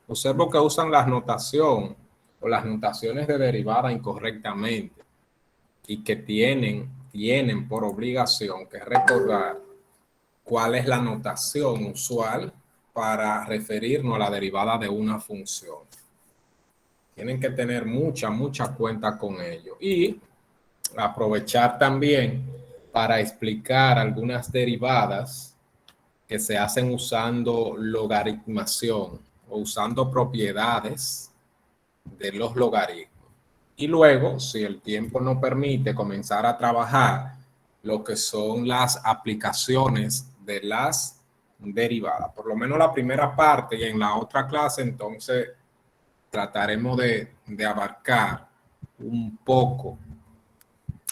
Observo que usan la notación o las notaciones de derivada incorrectamente y que tienen por obligación que recordar cuál es la notación usual para referirnos a la derivada de una función. Tienen que tener mucha cuenta con ello y aprovechar también para explicar algunas derivadas que se hacen usando logaritmación o usando propiedades de los logaritmos. Y luego, si el tiempo no permite, comenzar a trabajar lo que son las aplicaciones de las derivadas. Por lo menos la primera parte, y en la otra clase entonces trataremos de abarcar un poco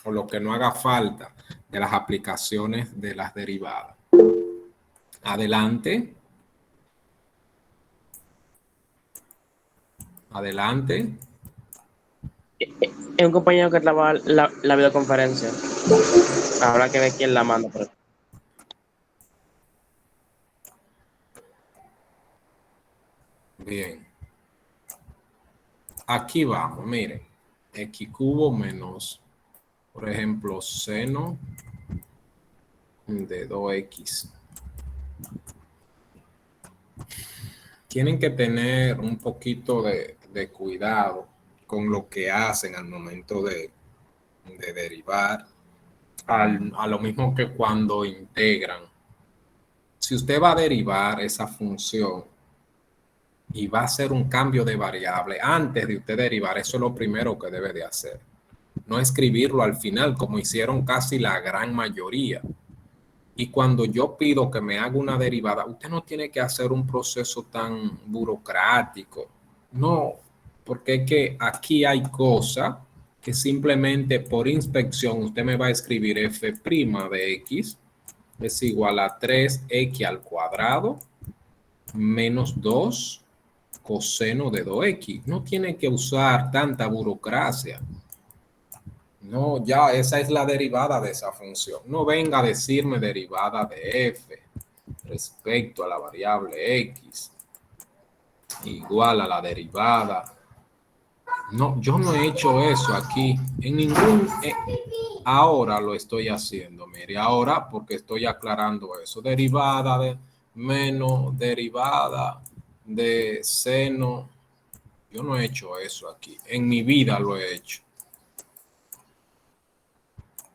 o lo que no haga falta de las aplicaciones de las derivadas. Adelante. Adelante. Es un compañero que trabaja la videoconferencia. Habrá que ver quién la manda. Pero... Bien. Aquí vamos, miren. X cubo menos, por ejemplo, seno de 2x. Tienen que tener un poquito de cuidado con lo que hacen al momento de derivar, a lo mismo que cuando integran. Si usted va a derivar esa función y va a hacer un cambio de variable antes de usted derivar, eso es lo primero que debe de hacer. No escribirlo al final como hicieron casi la gran mayoría. Y cuando yo pido que me haga una derivada, usted no tiene que hacer un proceso tan burocrático. No, porque es que aquí hay cosas que simplemente por inspección usted me va a escribir f' de x es igual a 3x al cuadrado menos 2 coseno de 2x. No tiene que usar tanta burocracia. No, ya esa es la derivada de esa función. No venga a decirme derivada de f respecto a la variable x igual a la derivada. No, yo no he hecho eso aquí en ningún... ahora lo estoy haciendo, mire, ahora porque estoy aclarando eso. Derivada de menos derivada de seno. Yo no he hecho eso aquí. En mi vida lo he hecho.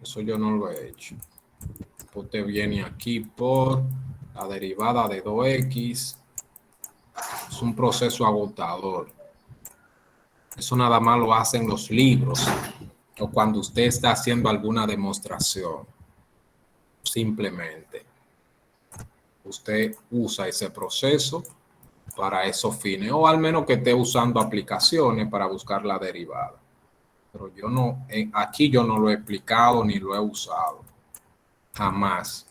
Eso yo no lo he hecho. Usted viene aquí por la derivada de 2x. Es un proceso agotador. Eso nada más lo hacen los libros o cuando usted está haciendo alguna demostración. Simplemente usted usa ese proceso para esos fines, o al menos que esté usando aplicaciones para buscar la derivada. Pero yo no, aquí yo no lo he explicado ni lo he usado. Jamás.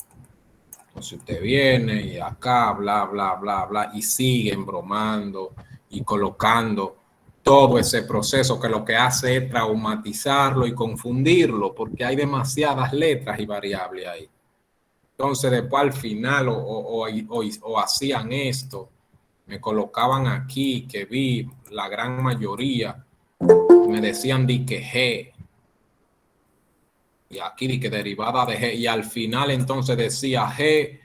Entonces usted viene y acá, bla, y siguen bromando y colocando todo ese proceso que lo que hace es traumatizarlo y confundirlo, porque hay demasiadas letras y variables ahí. Entonces después al final o hacían esto, me colocaban aquí, que vi la gran mayoría, me decían di que G, y aquí di que derivada de G, y al final entonces decía G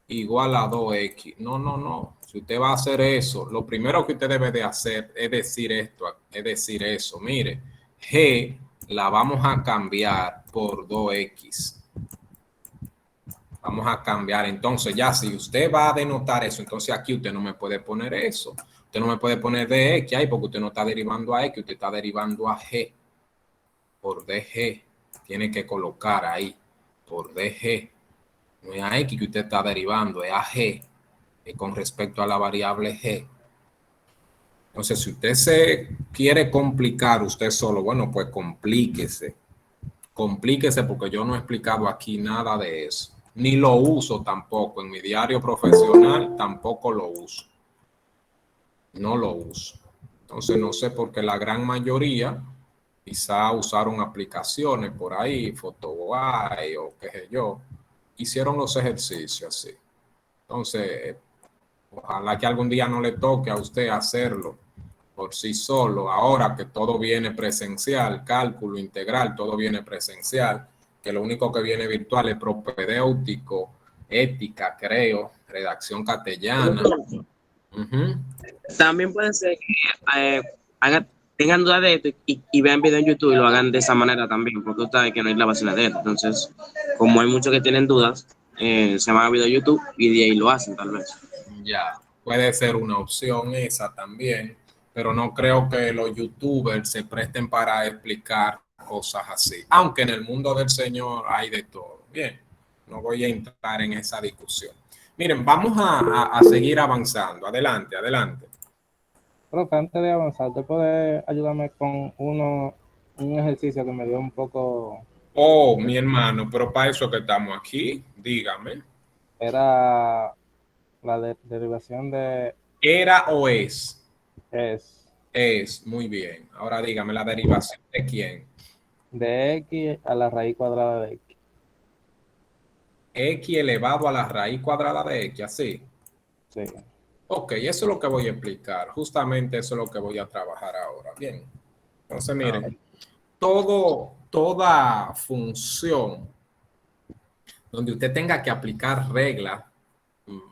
igual a 2x. No. Si usted va a hacer eso, lo primero que usted debe de hacer es decir esto, es decir eso. Mire, G la vamos a cambiar por 2x. Vamos a cambiar. Entonces ya si usted va a denotar eso, entonces aquí usted no me puede poner eso. Usted no me puede poner dx ahí porque usted no está derivando a x, usted está derivando a g por dg. Tiene que colocar ahí por dg. No es a x que usted está derivando, es a g con respecto a la variable g. Entonces, si usted se quiere complicar usted solo, bueno, pues complíquese. Complíquese porque yo no he explicado aquí nada de eso. Ni lo uso tampoco. En mi diario profesional tampoco lo uso. No lo uso. Entonces, no sé por qué la gran mayoría quizá usaron aplicaciones por ahí, PhotoGuide o qué sé yo, hicieron los ejercicios así. Entonces, Ojalá que algún día no le toque a usted hacerlo por sí solo, ahora que todo viene presencial, cálculo integral, todo viene presencial, que lo único que viene virtual es propedéutico, ética, creo, redacción castellana. Uh-huh. También puede ser que tengan dudas de esto y vean video en YouTube y lo hagan de esa manera también, porque usted sabe que no hay grabaciones de esto. Entonces, como hay muchos que tienen dudas, se van a video YouTube y de ahí lo hacen, tal vez. Ya, puede ser una opción esa también, pero no creo que los youtubers se presten para explicar cosas así, aunque en el mundo del Señor hay de todo. Bien, no voy a entrar en esa discusión. Miren, vamos a seguir avanzando. Adelante, adelante. Profe, antes de avanzar, ¿te puede ayudarme con un ejercicio que me dio un poco? Oh, mi hermano, pero para eso que estamos aquí, dígame. Era derivación de ¿Era o es? es Es, muy bien. Ahora dígame, ¿la derivación de quién? de x a la raíz cuadrada de x. X elevado a la raíz cuadrada de X, así. Sí. Ok, eso es lo que voy a explicar. Justamente eso es lo que voy a trabajar ahora. Bien. Entonces, miren, toda función donde usted tenga que aplicar reglas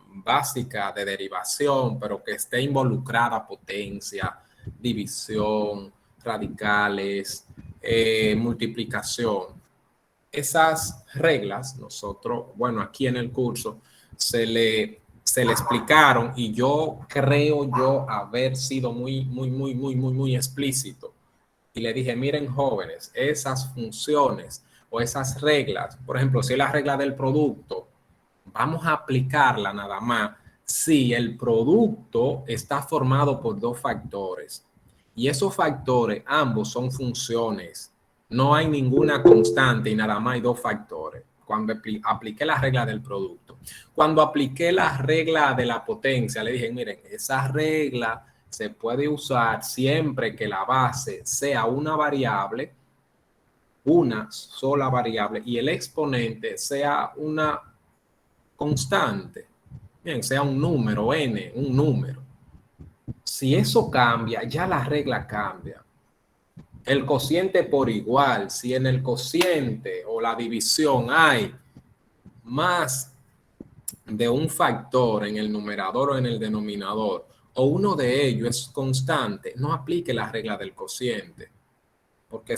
básicas de derivación, pero que esté involucrada potencia, división, radicales, multiplicación. Esas reglas, nosotros, bueno, aquí en el curso se le explicaron y yo creo yo haber sido muy explícito. Y le dije, miren jóvenes, esas funciones o esas reglas, por ejemplo, si es la regla del producto, vamos a aplicarla nada más si el producto está formado por dos factores. Y esos factores, ambos son funciones. No hay ninguna constante y nada más hay dos factores. Cuando apliqué la regla del producto. Cuando apliqué la regla de la potencia, le dije, miren, esa regla se puede usar siempre que la base sea una sola variable, y el exponente sea una constante. Bien, sea un número, n, un número. Si eso cambia, ya la regla cambia. El cociente por igual, si en el cociente o la división hay más de un factor en el numerador o en el denominador, o uno de ellos es constante, no aplique la regla del cociente, porque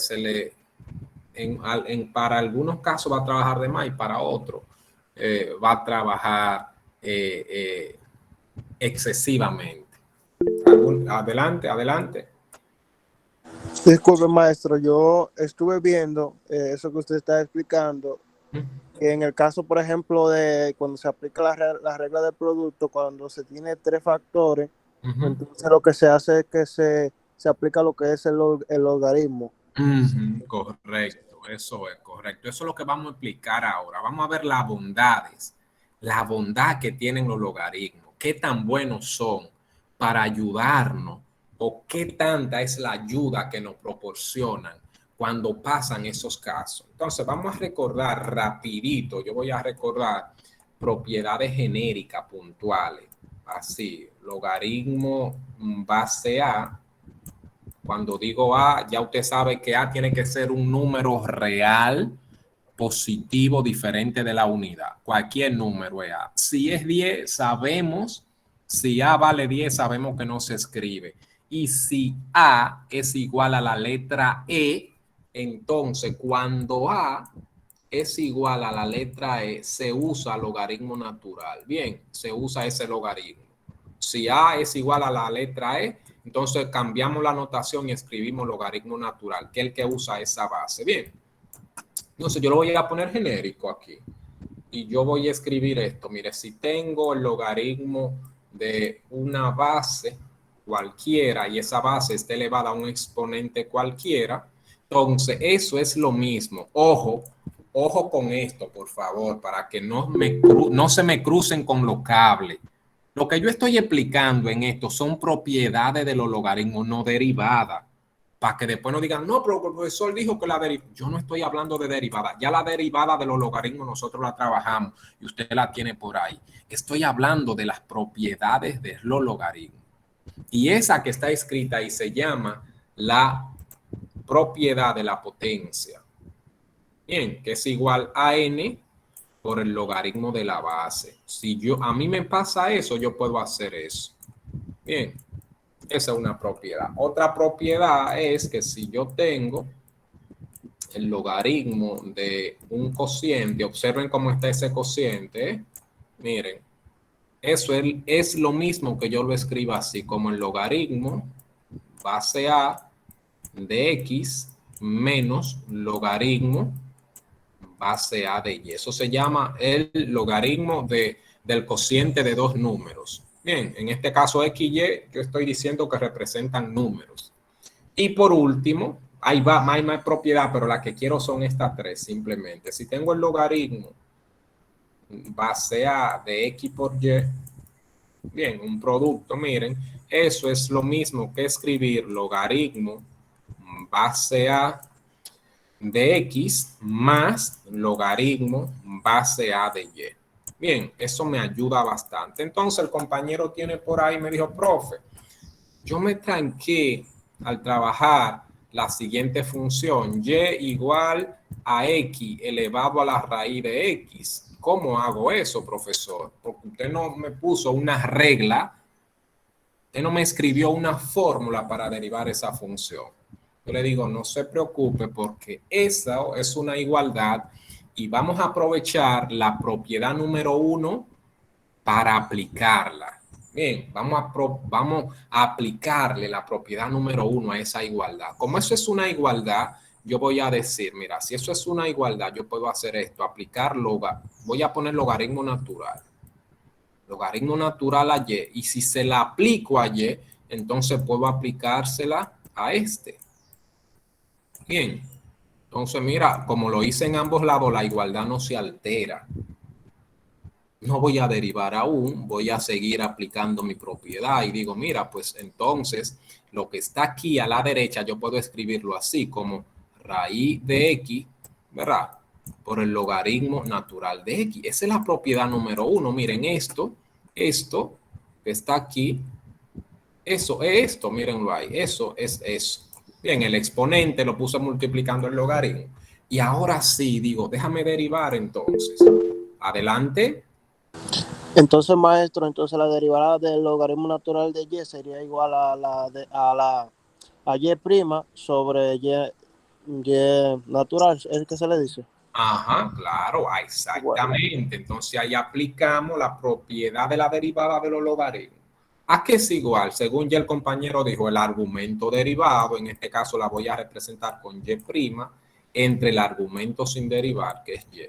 para algunos casos va a trabajar de más y para otros va a trabajar excesivamente. Adelante, adelante. Disculpe, maestro, yo estuve viendo eso que usted está explicando, que en el caso, por ejemplo, de cuando se aplica la regla del producto, cuando se tiene tres factores, entonces lo que se hace es que se aplica lo que es el logaritmo. Correcto, eso es correcto. Eso es lo que vamos a explicar ahora. Vamos a ver las bondades, la bondad que tienen los logaritmos, qué tan buenos son para ayudarnos o qué tanta es la ayuda que nos proporcionan cuando pasan esos casos. Entonces, vamos a recordar rapidito, yo voy a recordar propiedades genéricas puntuales, así, logaritmo base A. Cuando digo A, ya usted sabe que A tiene que ser un número real, positivo, diferente de la unidad. Cualquier número es A. Si es 10, sabemos, si A vale 10, sabemos que no se escribe. Y si A es igual a la letra E, entonces cuando A es igual a la letra E, se usa logaritmo natural. Bien, se usa ese logaritmo. Si A es igual a la letra E, entonces cambiamos la notación y escribimos logaritmo natural, que es el que usa esa base. Bien, entonces yo lo voy a poner genérico aquí. Y yo voy a escribir esto. Mire, si tengo el logaritmo de una base cualquiera y esa base está elevada a un exponente cualquiera, entonces eso es lo mismo. Ojo, ojo con esto, por favor, para que no se me crucen con los cables. Lo que yo estoy explicando en esto son propiedades de los logaritmos, no derivadas. para que después no digan, no, pero el profesor dijo que la derivada. Yo no estoy hablando de derivada. Ya la derivada de los logaritmos nosotros la trabajamos y usted la tiene por ahí. Estoy hablando de las propiedades de los logaritmos. Y esa que está escrita ahí se llama la propiedad de la potencia. Bien, que es igual a n por el logaritmo de la base. Si a mí me pasa eso, yo puedo hacer eso. Bien. Esa es una propiedad. Otra propiedad es que si yo tengo el logaritmo de un cociente, observen cómo está ese cociente, ¿eh? Miren, eso es lo mismo que yo lo escriba así, como el logaritmo base a de x menos logaritmo base a de y. Eso se llama el logaritmo del cociente de dos números. Bien, en este caso X y Y, yo estoy diciendo que representan números. Y por último, ahí va, hay más propiedad, pero las que quiero son estas tres simplemente. Si tengo el logaritmo base A de X por Y, bien, un producto, miren, eso es lo mismo que escribir logaritmo base A de X más logaritmo base A de Y. Bien, eso me ayuda bastante. Entonces el compañero tiene por ahí, me dijo, profe, yo me tranqué al trabajar la siguiente función, y igual a x elevado a la raíz de x. ¿Cómo hago eso, profesor? Porque usted no me puso una regla, usted no me escribió una fórmula para derivar esa función. Yo le digo, no se preocupe porque esa es una igualdad y vamos a aprovechar la propiedad número 1 para aplicarla. Bien, vamos a aplicarle la propiedad número 1 a esa igualdad. Como eso es una igualdad, yo voy a decir, mira, si eso es una igualdad, yo puedo hacer esto, aplicar voy a poner logaritmo natural. Logaritmo natural a y, y si se la aplico a y, entonces puedo aplicársela a este. Bien, entonces mira, como lo hice en ambos lados, la igualdad no se altera. No voy a derivar aún, voy a seguir aplicando mi propiedad y digo, mira, pues entonces lo que está aquí a la derecha yo puedo escribirlo así como raíz de x, ¿verdad? Por el logaritmo natural de x. Esa es la propiedad número 1. Miren esto que está aquí, eso es esto, mírenlo ahí, eso es eso. Bien, el exponente lo puse multiplicando el logaritmo. Y ahora sí, digo, déjame derivar entonces. Adelante. Entonces, maestro, entonces la derivada del logaritmo natural de y sería igual a y prima sobre y natural, ¿es que se le dice? Ajá, claro, exactamente. Bueno. Entonces ahí aplicamos la propiedad de la derivada de los logaritmos. ¿A qué es igual? Según ya el compañero dijo, el argumento derivado, en este caso la voy a representar con y prima, entre el argumento sin derivar, que es y.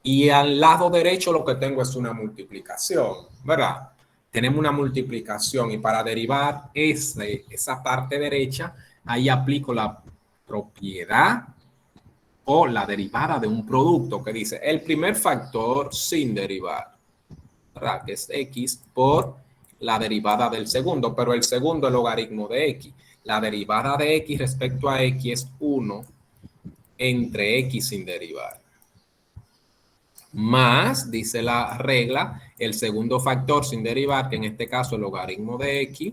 Y al lado derecho lo que tengo es una multiplicación, ¿verdad? Tenemos una multiplicación y para derivar esa parte derecha, ahí aplico la propiedad o la derivada de un producto que dice el primer factor sin derivar, ¿verdad? Que es x por la derivada del segundo, pero el segundo es logaritmo de x. La derivada de x respecto a x es 1 entre x sin derivar. Más, dice la regla, el segundo factor sin derivar, que en este caso es logaritmo de x,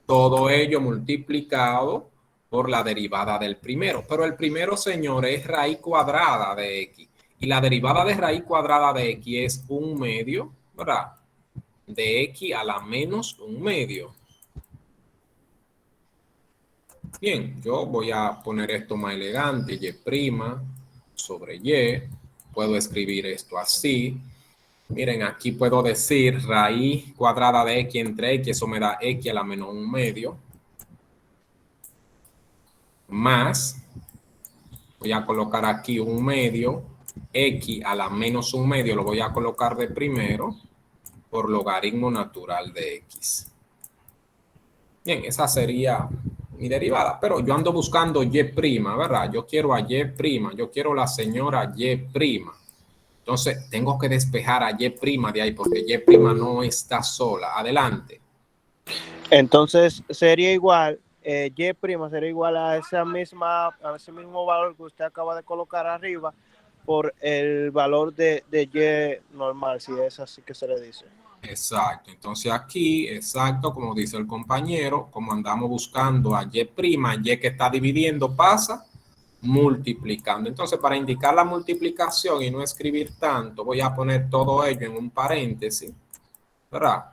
todo ello multiplicado por la derivada del primero. Pero el primero, señores, es raíz cuadrada de x. Y la derivada de raíz cuadrada de x es 1 medio, ¿verdad? De x a la menos 1 medio. Bien, yo voy a poner esto más elegante, y' sobre y. Puedo escribir esto así. Miren, aquí puedo decir raíz cuadrada de x entre x, eso me da x a la menos 1 medio. Más, voy a colocar aquí 1 medio, x a la menos 1 medio, lo voy a colocar de primero, por logaritmo natural de x. Bien, esa sería mi derivada, pero yo ando buscando y', ¿verdad? Yo quiero a y', yo quiero la señora y'. Entonces, tengo que despejar a y' de ahí porque y' no está sola. Adelante. Entonces, sería igual y' será igual a a ese mismo valor que usted acaba de colocar arriba por el valor de y normal, si es así que se le dice. Exacto. Entonces aquí, exacto, como dice el compañero, como andamos buscando a y', y que está dividiendo pasa multiplicando. Entonces, para indicar la multiplicación y no escribir tanto, voy a poner todo ello en un paréntesis, ¿verdad?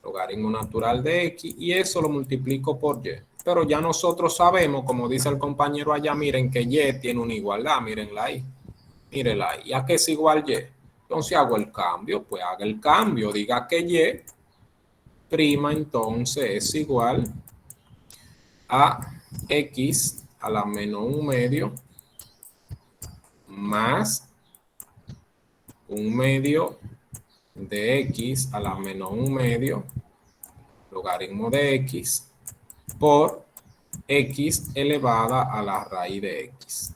Logaritmo natural de x, y eso lo multiplico por y. Pero ya nosotros sabemos, como dice el compañero allá, miren que y tiene una igualdad, mírenla ahí. Mírenla ahí. ¿Y a qué es igual y? Entonces hago el cambio, pues haga el cambio, diga que y prima entonces es igual a x a la menos 1/2 más 1/2 de x a la menos 1/2 logaritmo de x por x elevada a la raíz de x.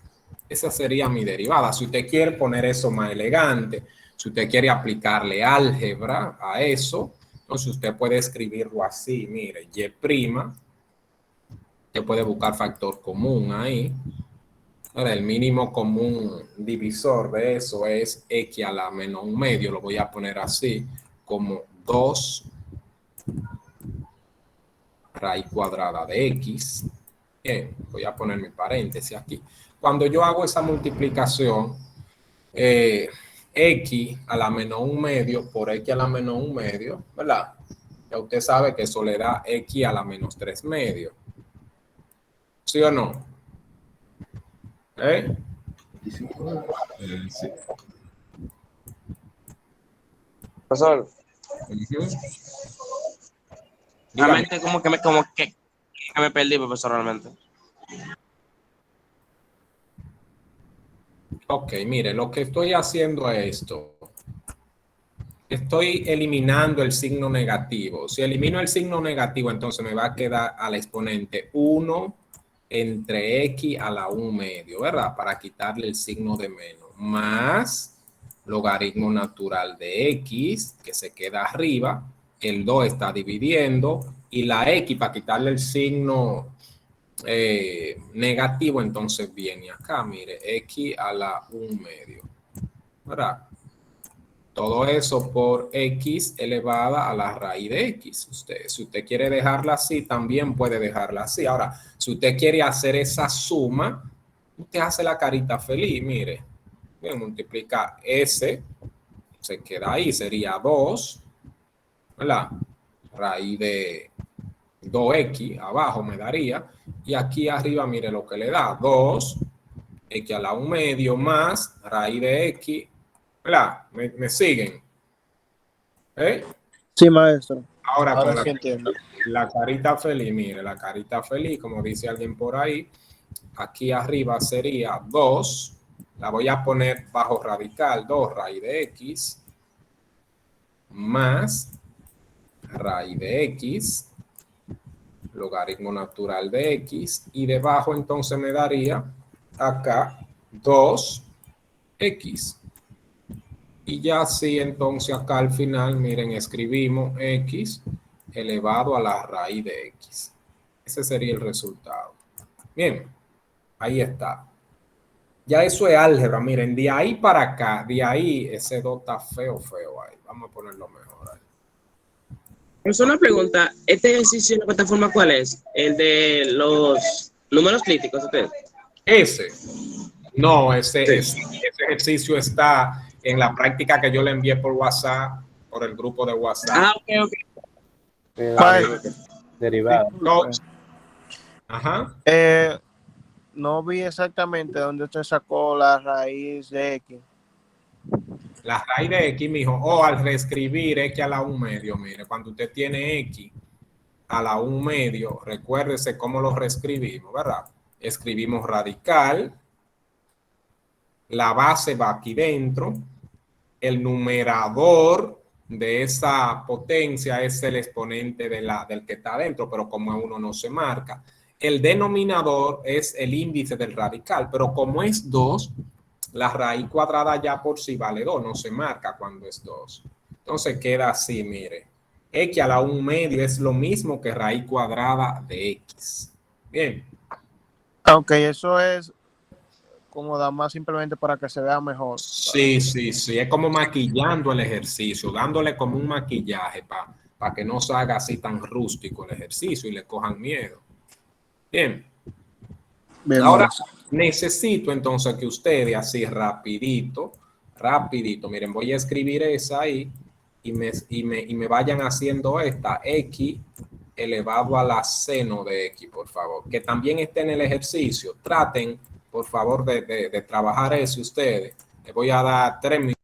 Esa sería mi derivada. Si usted quiere poner eso más elegante, si usted quiere aplicarle álgebra a eso, entonces usted puede escribirlo así. Mire, y', usted puede buscar factor común ahí. Ahora, el mínimo común divisor de eso es x a la menos 1/2. Lo voy a poner así, como 2 raíz cuadrada de x. Bien, voy a poner mi paréntesis aquí. Cuando yo hago esa multiplicación, x a la menos 1/2 por x a la menos 1/2, ¿verdad? Ya usted sabe que eso le da x a la menos 3/2. ¿Sí o no? Sí. Profesor, Uh-huh. realmente como que me perdí, profesor, realmente. Ok, mire, lo que estoy haciendo es esto. Estoy eliminando el signo negativo. Si elimino el signo negativo, entonces me va a quedar al exponente 1 entre x a la 1/2, ¿verdad? Para quitarle el signo de menos. Más logaritmo natural de x, que se queda arriba. El 2 está dividiendo. Y la x, para quitarle el signo negativo, entonces viene acá, mire, x a la 1/2, ¿verdad? Todo eso por x elevada a la raíz de x. Si usted quiere dejarla así, también puede dejarla así. Ahora, si usted quiere hacer esa suma, usted hace la carita feliz, mire. Bien, multiplica s, se queda ahí, sería 2, ¿verdad? Raíz de 2x, abajo me daría. Y aquí arriba, mire lo que le da, 2, x a la 1/2 más raíz de x, ¿verdad? ¿Me siguen? Sí, maestro. Ahora Ahora con sí entiendo. la carita feliz, mire, la carita feliz, como dice alguien por ahí, aquí arriba sería 2, la voy a poner bajo radical, 2 raíz de x más raíz de x, logaritmo natural de x, y debajo entonces me daría acá 2x. Y ya así entonces acá al final, miren, escribimos x elevado a la raíz de x. Ese sería el resultado. Bien, ahí está. Ya eso es álgebra, miren, de ahí para acá, de ahí ese 2 está feo ahí. Vamos a ponerlo mejor ahí. Es una pregunta, ¿este ejercicio en la plataforma cuál es? ¿El de los números críticos? Ese. No, Sí. ese ejercicio está en la práctica que yo le envié por WhatsApp, por el grupo de WhatsApp. Ah, ok. Maestro, Derivada. disculpe. Ajá. No vi exactamente dónde usted sacó la raíz de x. La raíz de x, mijo, o al reescribir x a la 1/2, mire, cuando usted tiene x a la 1/2, recuérdese cómo lo reescribimos, ¿verdad? Escribimos radical, la base va aquí dentro, el numerador de esa potencia es el exponente del que está adentro, pero como a uno no se marca. El denominador es el índice del radical, pero como es 2, la raíz cuadrada ya por sí vale 2, no se marca cuando es 2. Entonces queda así, mire. X a la 1 medio es lo mismo que raíz cuadrada de X. Bien. Aunque eso es como da más simplemente para que se vea mejor. Sí, sí, sí. Es como maquillando el ejercicio, dándole como un maquillaje para que no se haga así tan rústico el ejercicio y le cojan miedo. Bien. Bien, Ahora maestro. necesito entonces que ustedes así rapidito, rapidito, miren, voy a escribir esa ahí y me vayan haciendo esta X elevado a la seno de X, por favor. Que también esté en el ejercicio. Traten, por favor, de trabajar eso ustedes. Les voy a dar 3 minutos.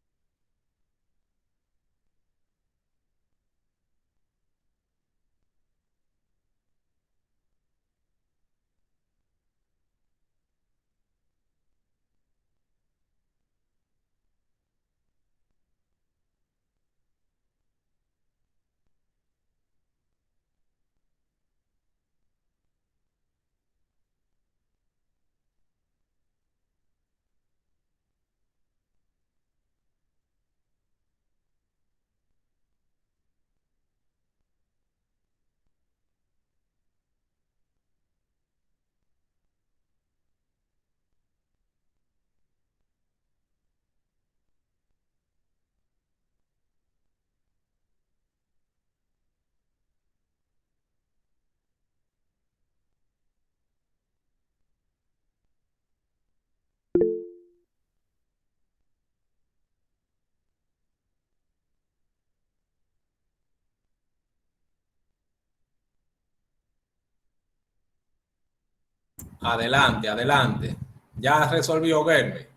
Adelante, adelante. Ya resolvió verme.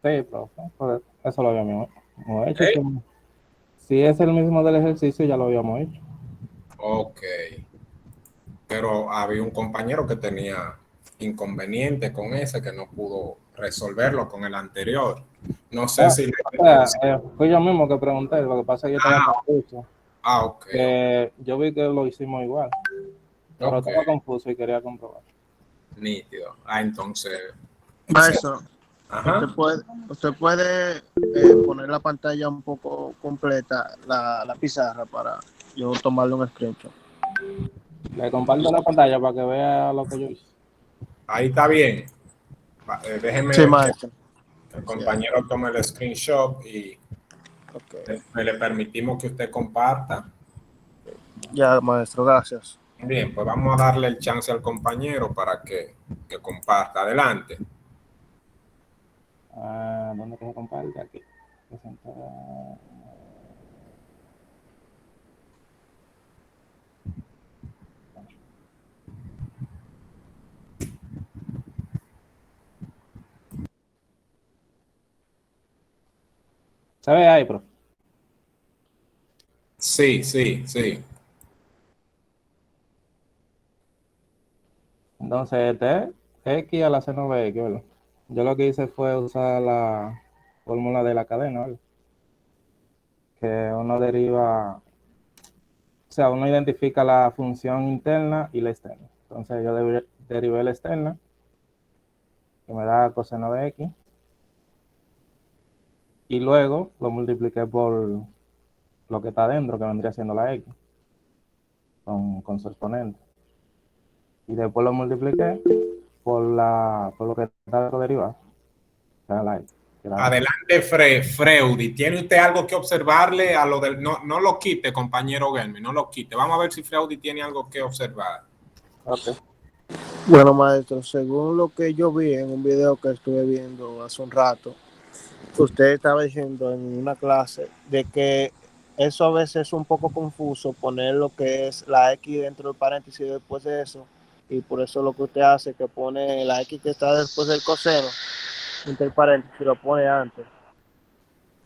Sí, profe, pues eso lo habíamos hecho. ¿Eh? Si es el mismo del ejercicio, ya lo habíamos hecho. Ok. Pero había un compañero que tenía inconveniente con ese, que no pudo resolverlo con el anterior. No sé si... O sea, fui yo mismo que pregunté, lo que pasa es que yo estaba confuso. Ok, Yo vi que lo hicimos igual, pero ok, estaba confuso y quería comprobar. nítido. Entonces, excelente. Maestro, usted Ajá. puede, usted puede poner la pantalla un poco completa, la pizarra, para yo tomarle un screenshot. Le comparto la pantalla para que vea lo que yo hice. Ahí está bien. Sí, Déjeme que maestro. el Sí, ahí. compañero tome el screenshot y Okay. le permitimos que usted comparta. Ya, maestro, gracias. Bien, pues vamos a darle el chance al compañero para que comparta. Adelante. ¿Dónde que se comparte? Aquí. Presentar. ¿Se ve ahí, profe? Sí, sí, sí. Entonces, este es X a la C9X, ¿verdad? Yo lo que hice fue usar la fórmula de la cadena, ¿verdad? Que uno deriva, o sea, uno identifica la función interna y la externa. Entonces, yo derivé la externa, que me da coseno de X, y luego lo multipliqué por lo que está adentro, que vendría siendo la X, con su exponente. Y después lo multipliqué por lo que está derivado, o sea, la X. Adelante, Freudi. ¿Tiene usted algo que observarle a lo del... No, no lo quite, compañero Gelmi, no lo quite. Vamos a ver si Freudi tiene algo que observar. Okay. Bueno, maestro, según lo que yo vi en un video que estuve viendo hace un rato, usted estaba diciendo en una clase de que eso a veces es un poco confuso poner lo que es la X dentro del paréntesis después de eso, y por eso lo que usted hace es que pone la X que está después del coseno entre el paréntesis lo pone antes.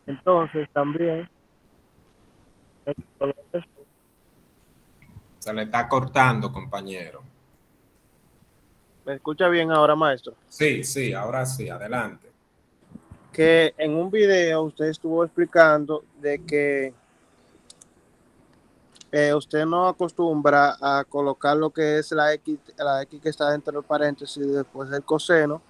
Entonces también Se le está cortando, compañero. me escucha bien ahora, maestro, Sí, sí, ahora sí, adelante. que en un video usted estuvo explicando de que usted no acostumbra a colocar lo que es la X que está dentro del paréntesis después del coseno,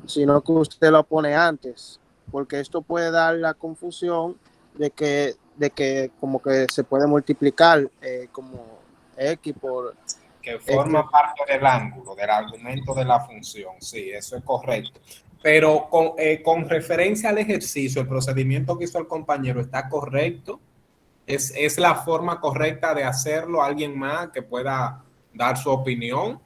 sino que usted lo pone antes, porque esto puede dar la confusión de que de que como que se puede multiplicar como X por Que forma parte del ángulo, del argumento de la función. Sí, eso es correcto. Pero con referencia al ejercicio, el procedimiento que hizo el compañero está correcto. Es la forma correcta de hacerlo. ¿Alguien más que pueda dar su opinión?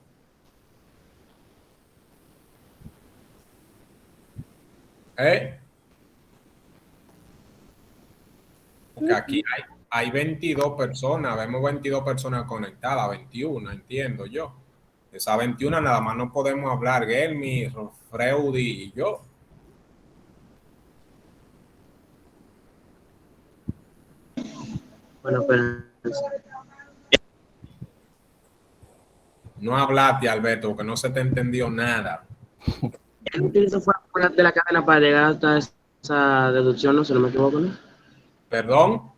Porque aquí hay 22 personas, vemos 22 personas conectadas, 21, entiendo yo. Esa 21 nada más no podemos hablar, Gelmi, Freudy y yo. Bueno, pues No hablaste, Alberto, porque no se te entendió nada. él utilizó fórmulas de la cadena para llegar hasta esa deducción, ¿no? Si no me equivoco, ¿no? ¿Perdón?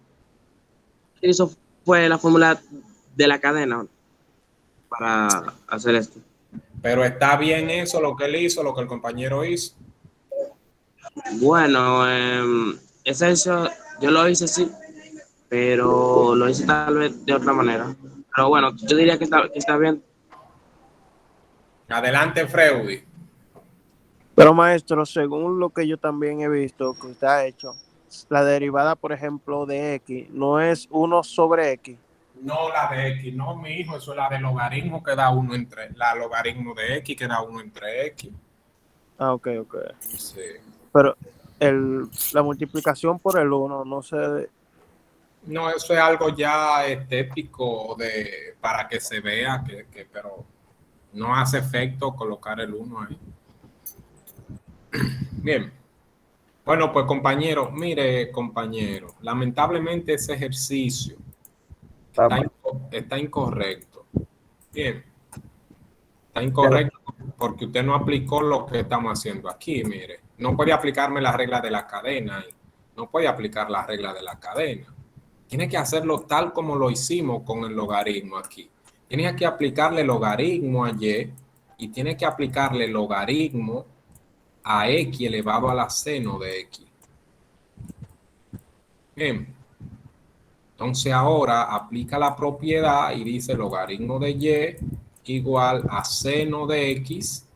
Eso fue la fórmula de la cadena para hacer esto. Pero está bien eso, lo que él hizo, lo que el compañero hizo. Bueno, eso yo lo hice sí, pero lo hice tal vez de otra manera. Pero bueno, yo diría que está bien. Adelante, Freudy. Pero maestro, según lo que yo también he visto que usted ha hecho, la derivada, por ejemplo, de X no es 1 sobre X. No la de X, no, mi hijo, eso es la de logaritmo que da 1 entre, la logaritmo de X que da 1 entre X. Ah, ok, ok. Sí. Pero la multiplicación por el 1 no se... No, eso es algo ya estético para que se vea, pero no hace efecto colocar el 1 ahí. Bien. Bueno, pues compañero, mire, compañero, lamentablemente ese ejercicio está incorrecto. Bien, está incorrecto porque usted no aplicó lo que estamos haciendo aquí, mire. No puede aplicarme la regla de la cadena, no puede aplicar la regla de la cadena. Tiene que hacerlo tal como lo hicimos con el logaritmo aquí. Tiene que aplicarle logaritmo a y tiene que aplicarle logaritmo a x elevado a la seno de x. Bien. Entonces ahora aplica la propiedad y dice logaritmo de y igual a seno de x.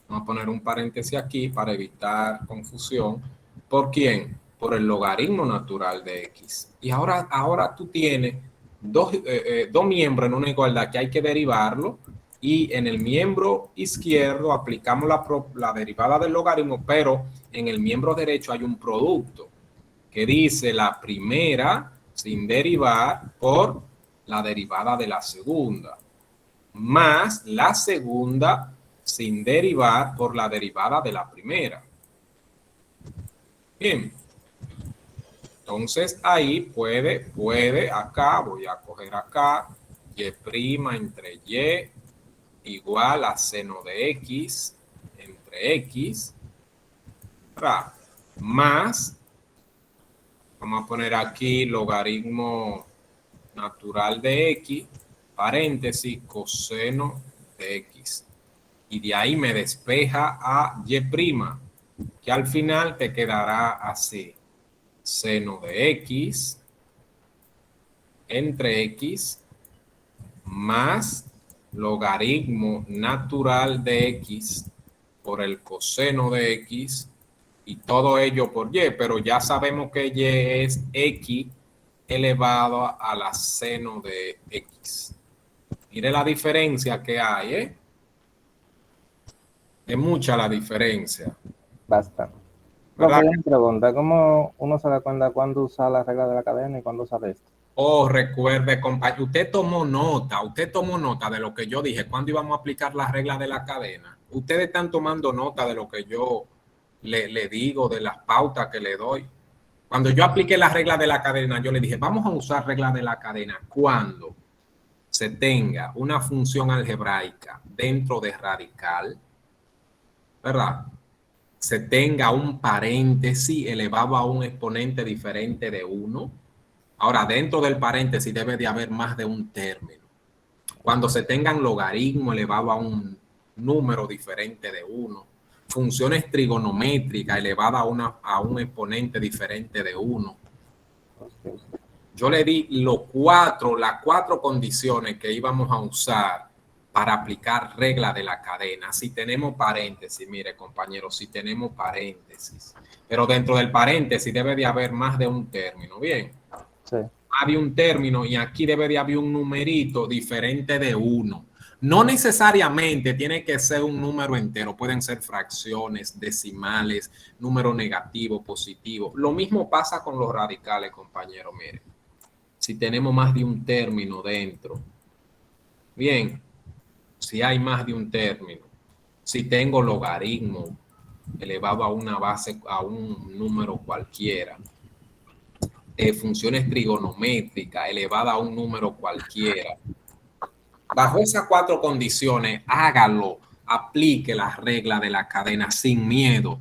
Vamos a poner un paréntesis aquí para evitar confusión. ¿Por quién? Por el logaritmo natural de x. Y ahora tú tienes dos miembros en una igualdad que hay que derivarlo. Y en el miembro izquierdo aplicamos la derivada del logaritmo, pero en el miembro derecho hay un producto que dice la primera sin derivar por la derivada de la segunda, más la segunda sin derivar por la derivada de la primera. Bien. Entonces ahí puede acá, voy a coger acá, y' entre y igual a seno de x entre x, más, vamos a poner aquí logaritmo natural de x, paréntesis, coseno de x. Y de ahí me despeja a y', que al final te quedará así. Seno de x entre x más logaritmo natural de x por el coseno de x y todo ello por y, pero ya sabemos que y es x elevado a la seno de x. Mire la diferencia que hay, ¿eh? Es mucha la diferencia. Bastante. ¿Verdad? Profe, una pregunta, ¿cómo uno se da cuenta cuándo usar la regla de la cadena y cuándo usar esto? Oh, recuerde, compañero, usted tomó nota de lo que yo dije, cuando íbamos a aplicar las reglas de la cadena. Ustedes están tomando nota de lo que yo le digo, de las pautas que le doy. Cuando yo apliqué las reglas de la cadena, yo le dije, vamos a usar reglas de la cadena cuando se tenga una función algebraica dentro de radical, ¿verdad? Se tenga un paréntesis elevado a un exponente diferente de 1. Ahora, dentro del paréntesis debe de haber más de un término. Cuando se tengan logaritmo elevado a un número diferente de 1, funciones trigonométricas elevadas a un exponente diferente de 1, yo le di las cuatro condiciones que íbamos a usar para aplicar regla de la cadena. Si tenemos paréntesis, mire compañeros, si tenemos paréntesis, pero dentro del paréntesis debe de haber más de un término, bien. Sí. Más de un término y aquí debe de haber un numerito diferente de 1. No necesariamente tiene que ser un número entero, pueden ser fracciones, decimales, número negativo, positivo. Lo mismo pasa con los radicales, compañeros, miren. Si tenemos más de un término dentro. Bien, si hay más de un término. Si tengo logaritmo elevado a una base, a un número cualquiera. Funciones trigonométricas elevadas a un número cualquiera. Bajo esas 4 condiciones, hágalo, aplique las reglas de la cadena sin miedo.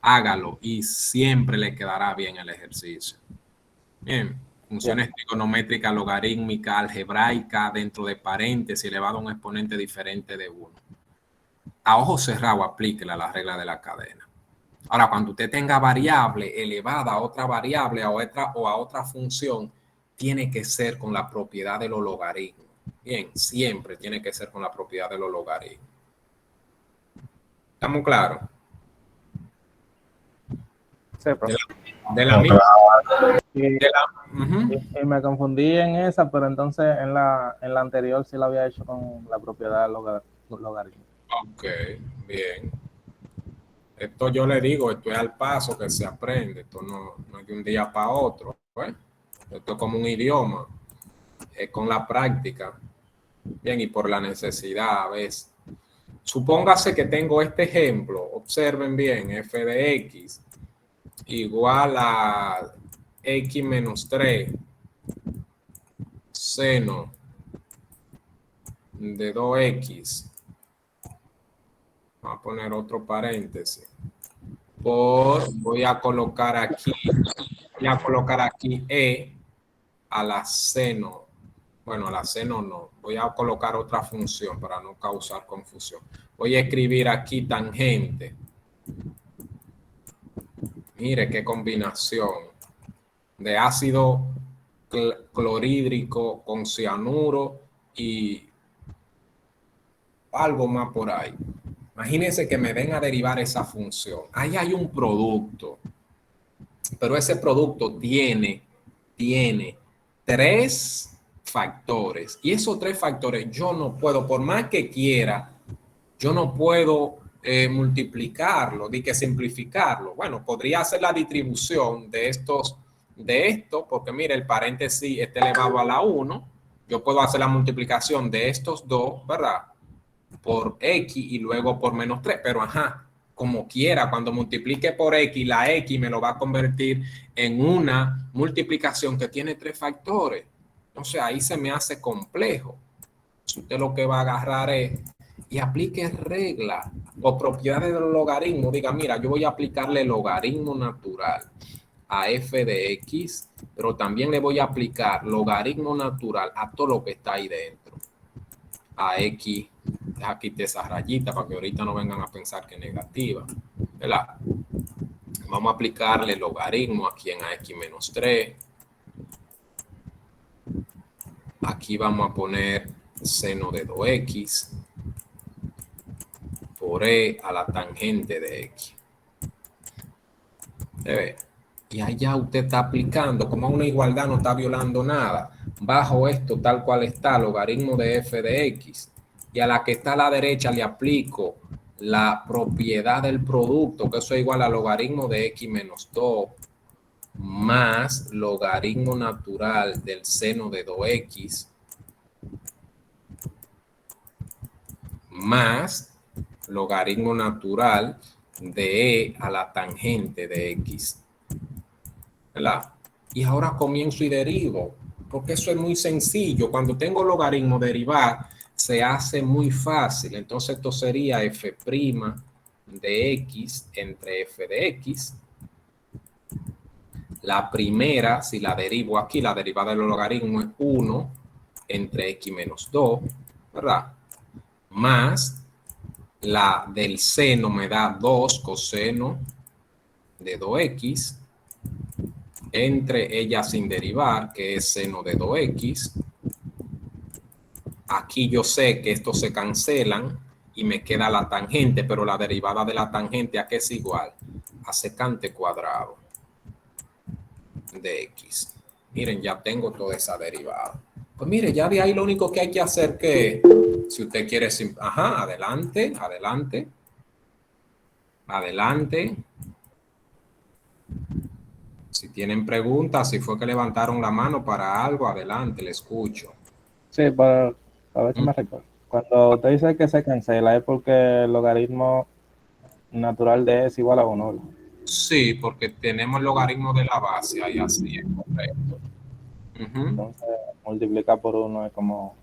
Hágalo y siempre le quedará bien el ejercicio. Bien, funciones trigonométricas, logarítmicas, algebraicas, dentro de paréntesis, elevado a un exponente diferente de 1. A ojo cerrado, aplíquela la regla de la cadena. Ahora, cuando usted tenga variable elevada a otra variable o a otra función, tiene que ser con la propiedad de los logaritmos. Bien, siempre tiene que ser con la propiedad de los logaritmos. ¿Estamos claros? Sí, profe. De la misma. Y me confundí en esa, pero entonces en la anterior sí la había hecho con la propiedad logaritmo. Ok, bien. Esto yo le digo, esto es al paso que se aprende. Esto no es de un día para otro. ¿Eh? Esto es como un idioma. Es con la práctica. Bien, y por la necesidad a veces. Supóngase que tengo este ejemplo. Observen bien, f de x igual a x menos 3 seno de 2x. Vamos a poner otro paréntesis. Voy a colocar aquí e a la seno. Bueno, a la seno no. Voy a colocar otra función para no causar confusión. Voy a escribir aquí tangente. Mire qué combinación de ácido clorhídrico con cianuro y algo más por ahí. Imagínense que me den a derivar esa función. Ahí hay un producto, pero ese producto tiene 3 factores. Y esos 3 factores yo no puedo, por más que quiera, yo no puedo multiplicarlo, ni que simplificarlo. Bueno, podría hacer la distribución de esto, porque mire, el paréntesis está elevado a la 1. Yo puedo hacer la multiplicación de estos 2, ¿verdad? Por x y luego por menos 3, pero ajá, como quiera, cuando multiplique por x, la x me lo va a convertir en una multiplicación que tiene 3 factores. Entonces ahí se me hace complejo. Usted lo que va a agarrar es y aplique regla o propiedades del logaritmo. Diga, mira, yo voy a aplicarle logaritmo natural a f de x, pero también le voy a aplicar logaritmo natural a todo lo que está ahí dentro. A x, aquí te esa rayita para que ahorita no vengan a pensar que es negativa, ¿verdad? Vamos a aplicarle logaritmo aquí en ax menos 3. Aquí vamos a poner seno de 2x por e a la tangente de x. Y allá usted está aplicando, como una igualdad no está violando nada. Bajo esto, tal cual está, logaritmo de f de x. Y a la que está a la derecha le aplico la propiedad del producto, que eso es igual a logaritmo de x menos 2 más logaritmo natural del seno de 2x más logaritmo natural de e a la tangente de x. ¿Verdad? Y ahora comienzo y derivo, porque eso es muy sencillo. Cuando tengo logaritmo, derivar se hace muy fácil. Entonces esto sería f' de x entre f de x. La primera, si la derivo aquí, la derivada del logaritmo es 1 entre x menos 2, ¿verdad? Más la del seno me da 2 coseno de 2x entre ellas sin derivar, que es seno de 2x. Aquí yo sé que estos se cancelan y me queda la tangente, pero la derivada de la tangente, ¿a qué es igual? A secante cuadrado de x. Miren, ya tengo toda esa derivada. Pues mire, ya de ahí lo único que hay que hacer que, si usted quiere, ajá, adelante, adelante, adelante. Si tienen preguntas, si fue que levantaron la mano para algo, adelante, le escucho. Sí, a ver si me recuerdo. Cuando usted dice que se cancela es porque el logaritmo natural de es igual a 1. Sí, porque tenemos el logaritmo de la base, ahí así es correcto. Entonces, multiplicar por 1 es como...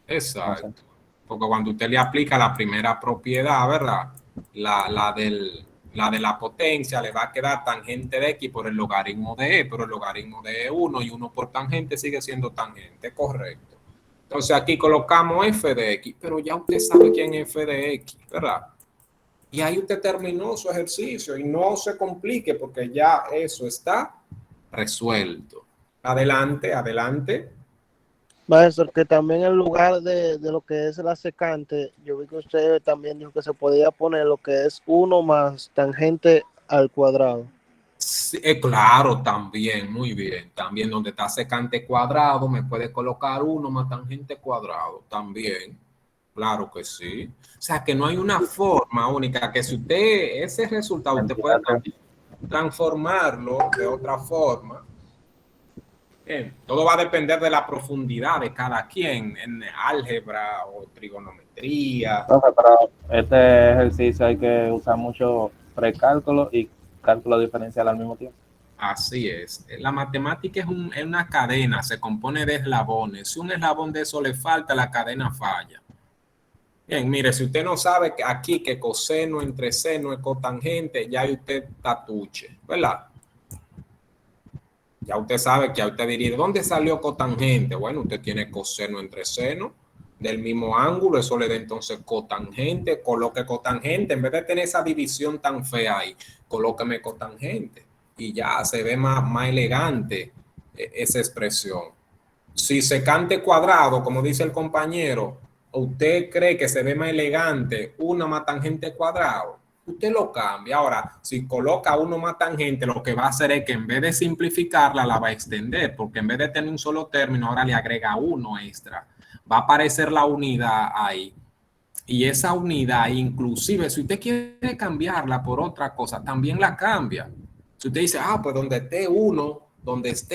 Exacto. No sé. Porque cuando usted le aplica la primera propiedad, ¿verdad? La de la potencia, le va a quedar tangente de x por el logaritmo de e, pero el logaritmo de e es 1 y 1 por tangente sigue siendo tangente, correcto. Entonces aquí colocamos f de x, pero ya usted sabe quién es f de x, ¿verdad? Y ahí usted terminó su ejercicio y no se complique porque ya eso está resuelto. Adelante, adelante. Maestro, que también en lugar de lo que es la secante, yo vi que usted también dijo que se podía poner lo que es 1 más tangente al cuadrado. Sí, claro, también, muy bien. También donde está secante cuadrado, me puede colocar 1 más tangente cuadrado, también. Claro que sí. O sea, que no hay una forma única, que si usted, ese resultado, usted puede transformarlo de otra forma. Bien, todo va a depender de la profundidad de cada quien en álgebra o trigonometría. Profe, pero este ejercicio hay que usar mucho precálculo y cálculo diferencial al mismo tiempo. Así es. La matemática es una cadena, se compone de eslabones. Si un eslabón de eso le falta, la cadena falla. Bien, mire, si usted no sabe que aquí que coseno entre seno es cotangente, ya usted tatuche, ¿verdad? Ya usted sabe que usted diría, ¿dónde salió cotangente? Bueno, usted tiene coseno entre seno del mismo ángulo, eso le da entonces cotangente, coloque cotangente, en vez de tener esa división tan fea ahí, colóqueme cotangente y ya se ve más elegante esa expresión. Si secante cuadrado, como dice el compañero, usted cree que se ve más elegante una más tangente cuadrado, usted lo cambia. Ahora, si coloca uno más tangente, lo que va a hacer es que en vez de simplificarla, la va a extender, porque en vez de tener un solo término, ahora le agrega uno extra. Va a aparecer la unidad ahí. Y esa unidad, inclusive, si usted quiere cambiarla por otra cosa, también la cambia. Si usted dice, pues donde esté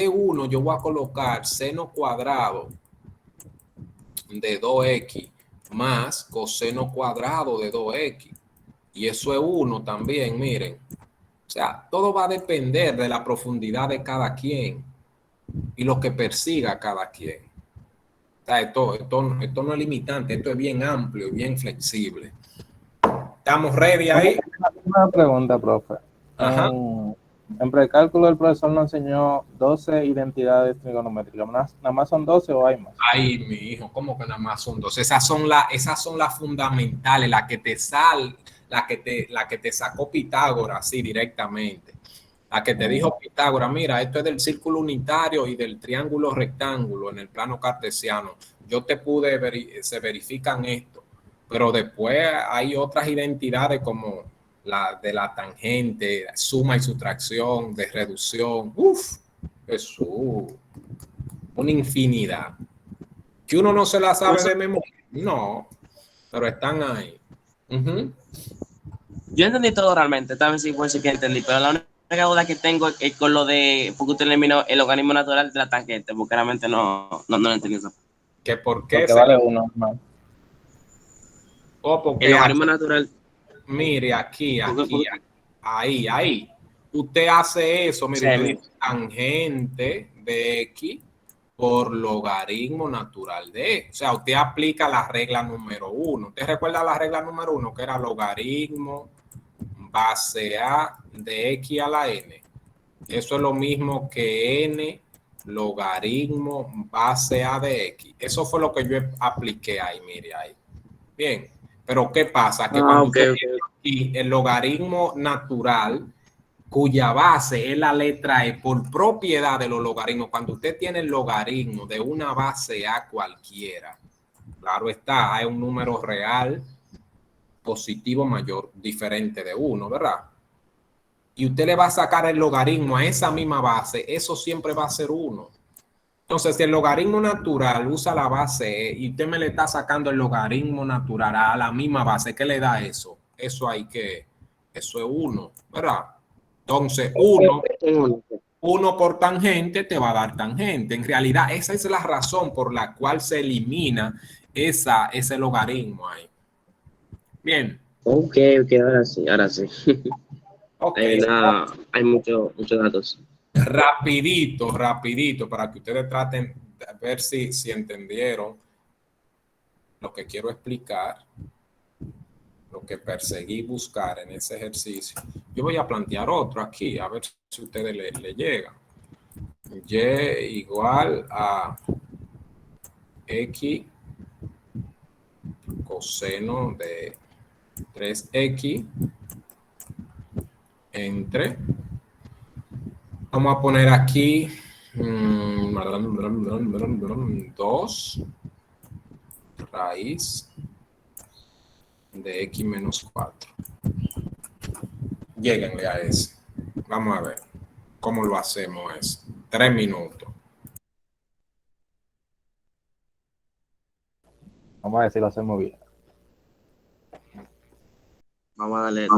uno, yo voy a colocar seno cuadrado de 2x más coseno cuadrado de 2x. Y eso es 1 también, miren. O sea, todo va a depender de la profundidad de cada quien y lo que persiga cada quien. O sea, esto no es limitante, esto es bien amplio y bien flexible. ¿Estamos ready ahí? Una pregunta, profe. Ajá. En precálculo el profesor nos enseñó 12 identidades trigonométricas. ¿Nada más son 12 o hay más? Ay, mi hijo, ¿cómo que nada más son 12? Esas son las fundamentales, las que te sacó Pitágoras, sí, directamente. La que te dijo Pitágoras, mira, esto es del círculo unitario y del triángulo rectángulo en el plano cartesiano. Yo te se verifican esto, pero después hay otras identidades como la de la tangente, suma y sustracción, de reducción. Uf, Jesús, una infinidad. Que uno no se la sabe de memoria, no, pero están ahí. Yo entendí todo realmente, tal vez sí puede ser que entendí, pero la única duda que tengo es con lo de, porque usted eliminó el logaritmo natural de la tangente, porque realmente no lo entendí eso. ¿Que por qué? Porque vale 1 más. Porque el logaritmo natural. Mire, aquí, ahí. Usted hace eso, mire, usted dice tangente de x por logaritmo natural de e. O sea, usted aplica la regla número 1. ¿Usted recuerda la regla número 1 que era logaritmo base a de x a la n? Eso es lo mismo que n logaritmo base a de x. Eso fue lo que yo apliqué ahí, mire ahí. Bien, pero ¿qué pasa? Que cuando usted tiene aquí el logaritmo natural, cuya base es la letra E por propiedad de los logaritmos. Cuando usted tiene el logaritmo de una base A cualquiera, claro está, hay un número real positivo mayor diferente de 1, ¿verdad? Y usted le va a sacar el logaritmo a esa misma base, eso siempre va a ser 1. Entonces, si el logaritmo natural usa la base E y usted me le está sacando el logaritmo natural a la misma base, ¿qué le da eso? Eso es 1, ¿verdad? Entonces, 1 por tangente te va a dar tangente. En realidad, esa es la razón por la cual se elimina ese logaritmo ahí. Bien. Ok, ahora sí. Ok. Hay muchos datos. Rapidito, para que ustedes traten de ver si entendieron lo que quiero explicar, lo que perseguí buscar en ese ejercicio. Yo voy a plantear otro aquí, a ver si a ustedes le llegan. Y igual a x coseno de 3x entre, vamos a poner aquí 2 raíz de x menos 4. Lléguenle a ese. Vamos a ver cómo lo hacemos eso. 3 minutos. Vamos a ver si lo hacemos bien. Vamos a darle.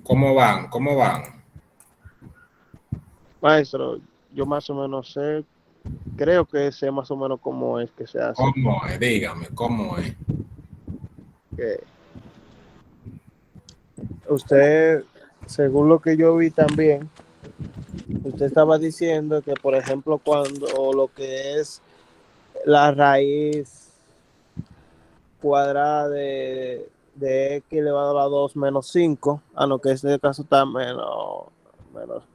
¿Cómo van? ¿Cómo van? Maestro, yo más o menos sé, creo que sé más o menos cómo es que se hace. ¿Cómo es? Dígame, ¿cómo es? Que usted, según lo que yo vi también, usted estaba diciendo que, por ejemplo, cuando lo que es la raíz cuadrada de x elevado a la 2 menos 5, a lo que en este caso está menos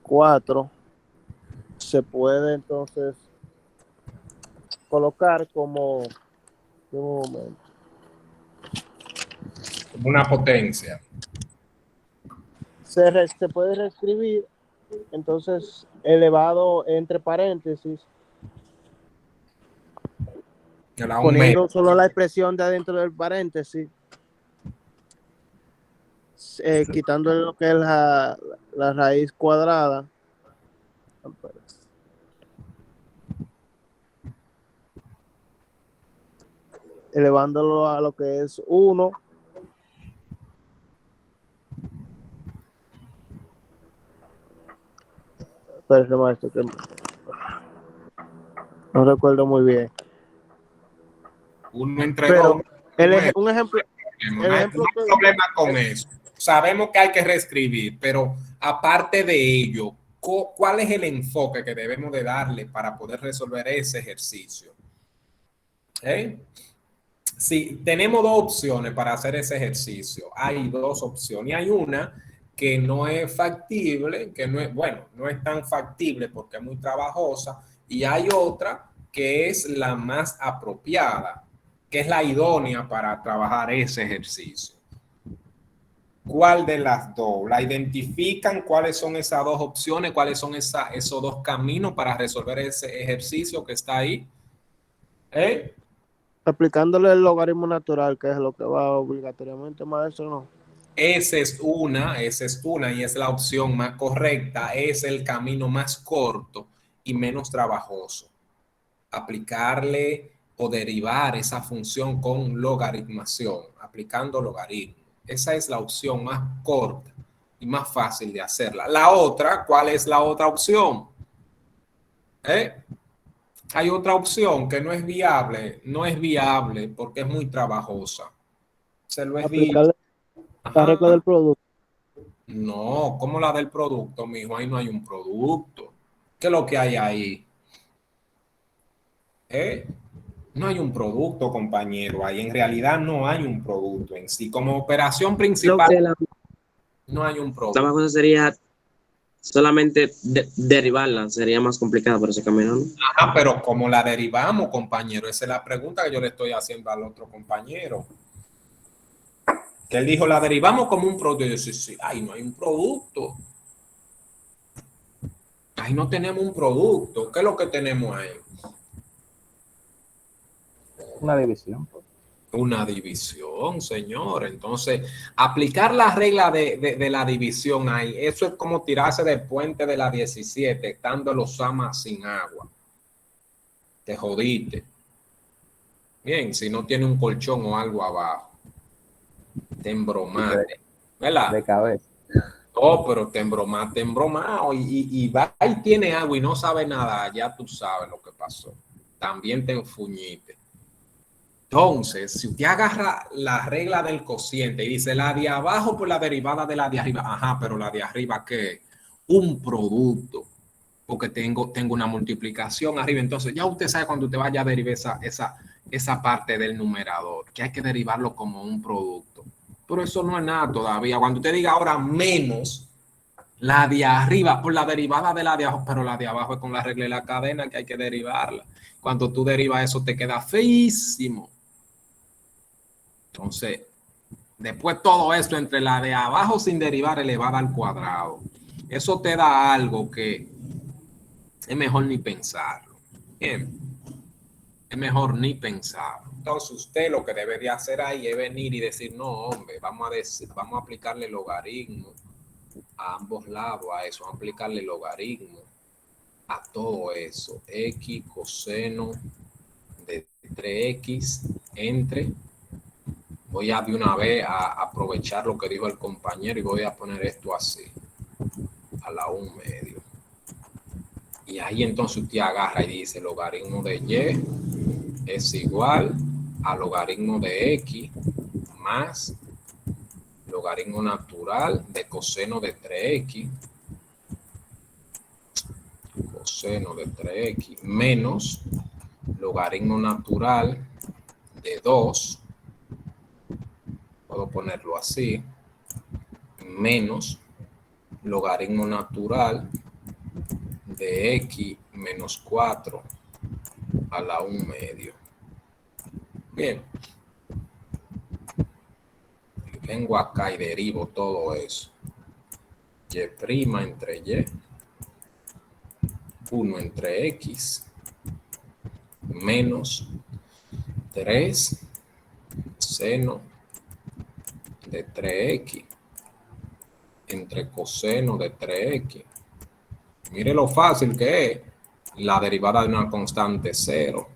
4, se puede entonces colocar como, un momento, Una potencia. se puede reescribir entonces elevado entre paréntesis, poniendo solo la expresión de adentro del paréntesis, quitando lo que es la raíz cuadrada, elevándolo a lo que es 1. Pero maestro, que no recuerdo muy bien. Uno entre Pero dos. un ejemplo, No hay problema con eso. Sabemos que hay que reescribir, pero aparte de ello, ¿cuál es el enfoque que debemos de darle para poder resolver ese ejercicio? Sí, tenemos dos opciones para hacer ese ejercicio. Hay dos opciones. Y hay una que no es factible, que no es, bueno, no es tan factible porque es muy trabajosa. Y hay otra que es la más apropiada, que es la idónea para trabajar ese ejercicio. ¿Cuál de las dos? ¿La identifican? ¿Cuáles son esas dos opciones? ¿Cuáles son esos dos caminos para resolver ese ejercicio que está ahí? ¿Eh? Aplicándole el logaritmo natural, que es lo que va obligatoriamente, maestro, ¿no? Esa es una y es la opción más correcta, es el camino más corto y menos trabajoso. Aplicarle o derivar esa función con logaritmación, aplicando logaritmo. Esa es la opción más corta y más fácil de hacerla. La otra, ¿cuál es la otra opción? Hay otra opción que no es viable porque es muy trabajosa. Se lo he dicho. Aplicarle la regla Ajá. del producto. No, como la del producto, mijo, ahí no hay un producto. ¿Qué es lo que hay ahí? No hay un producto, compañero. Ahí en realidad no hay un producto en sí. Como operación Lo principal, que no hay un la producto. más cosa sería solamente derivarla, sería más complicado por ese camino, ¿no? Ajá, pero ¿cómo la derivamos, compañero? Esa es la pregunta que yo le estoy haciendo al otro compañero. Que él dijo, la derivamos como un producto. Y yo, sí, sí, ahí no hay un producto. Ahí no tenemos un producto. ¿Qué es lo que tenemos ahí? Una división. Pues. Una división, señor. Entonces, aplicar la regla de la división ahí, eso es como tirarse del puente de la 17, estando los Osamas sin agua. Te jodiste. Bien, si no tiene un colchón o algo abajo, te embromaste. ¿Verdad? De cabeza. Oh, pero te embromaste, embromado. Y va y tiene agua y no sabe nada, ya tú sabes lo que pasó. También te enfuñiste. Entonces, si usted agarra la regla del cociente y dice la de abajo por la derivada de la de arriba, ajá, pero la de arriba, ¿qué? Un producto, porque tengo una multiplicación arriba. Entonces, ya usted sabe cuando usted vaya a derivar esa parte del numerador, que hay que derivarlo como un producto. Pero eso no es nada todavía. Cuando usted diga ahora menos la de arriba por la derivada de la de abajo, pero la de abajo es con la regla de la cadena que hay que derivarla. Cuando tú derivas eso, te queda feísimo. Entonces, después todo esto entre la de abajo sin derivar elevada al cuadrado, eso te da algo que es mejor ni pensarlo. Bien, es mejor ni pensarlo. Entonces, usted lo que debe de hacer ahí es venir y decir, no, hombre, vamos a aplicarle logaritmo a ambos lados, a eso, vamos a aplicarle logaritmo a todo eso. X coseno de 3x entre... Voy a de una vez a aprovechar lo que dijo el compañero y voy a poner esto así, a la 1/2. Y ahí entonces usted agarra y dice logaritmo de y es igual a logaritmo de x más logaritmo natural de coseno de 3x, coseno de 3x menos logaritmo natural de 2, puedo ponerlo así, menos logaritmo natural de x menos 4 a la 1/2. Bien. Vengo acá y derivo todo eso. Y' entre y, 1 entre x, menos 3 seno de 3x entre coseno de 3x. Mire lo fácil que es la derivada de una constante 0.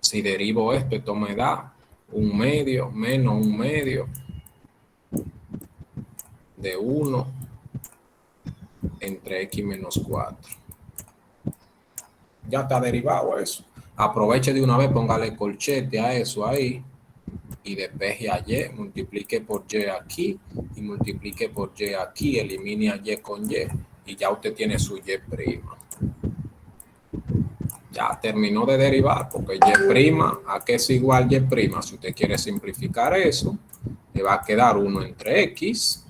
Si derivo esto me da 1/2 menos 1/2 de 1 entre x menos 4. Ya está derivado eso. Aproveche de una vez, póngale colchete a eso ahí y despeje a y, multiplique por y aquí y multiplique por y aquí, elimine a y con y ya usted tiene su y prima. Ya terminó de derivar, porque y', ¿a qué es igual y'? Si usted quiere simplificar eso, le va a quedar 1 entre x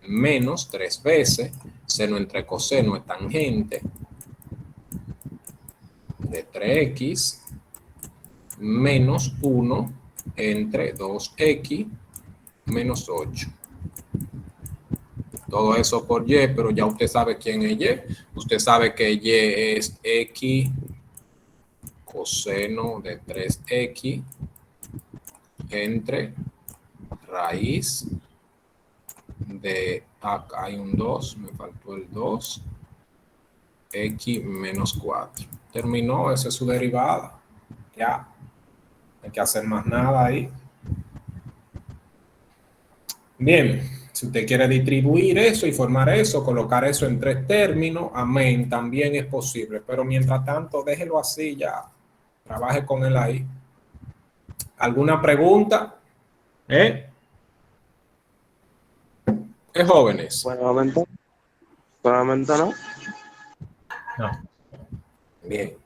menos 3 veces seno entre coseno es tangente de 3x menos 1 entre 2x menos 8. Todo eso por y, pero ya usted sabe quién es y. Usted sabe que y es x coseno de 3x entre raíz de, acá hay un 2, me faltó el 2, x menos 4. Terminó, esa es su derivada. Ya, no hay que hacer más nada ahí. Bien, si usted quiere distribuir eso y formar eso, colocar eso en 3 términos, amén, también es posible. Pero mientras tanto, déjelo así ya. Trabaje con él ahí. ¿Alguna pregunta? ¿Eh? ¿Qué jóvenes? Por el momento no. No. Bien.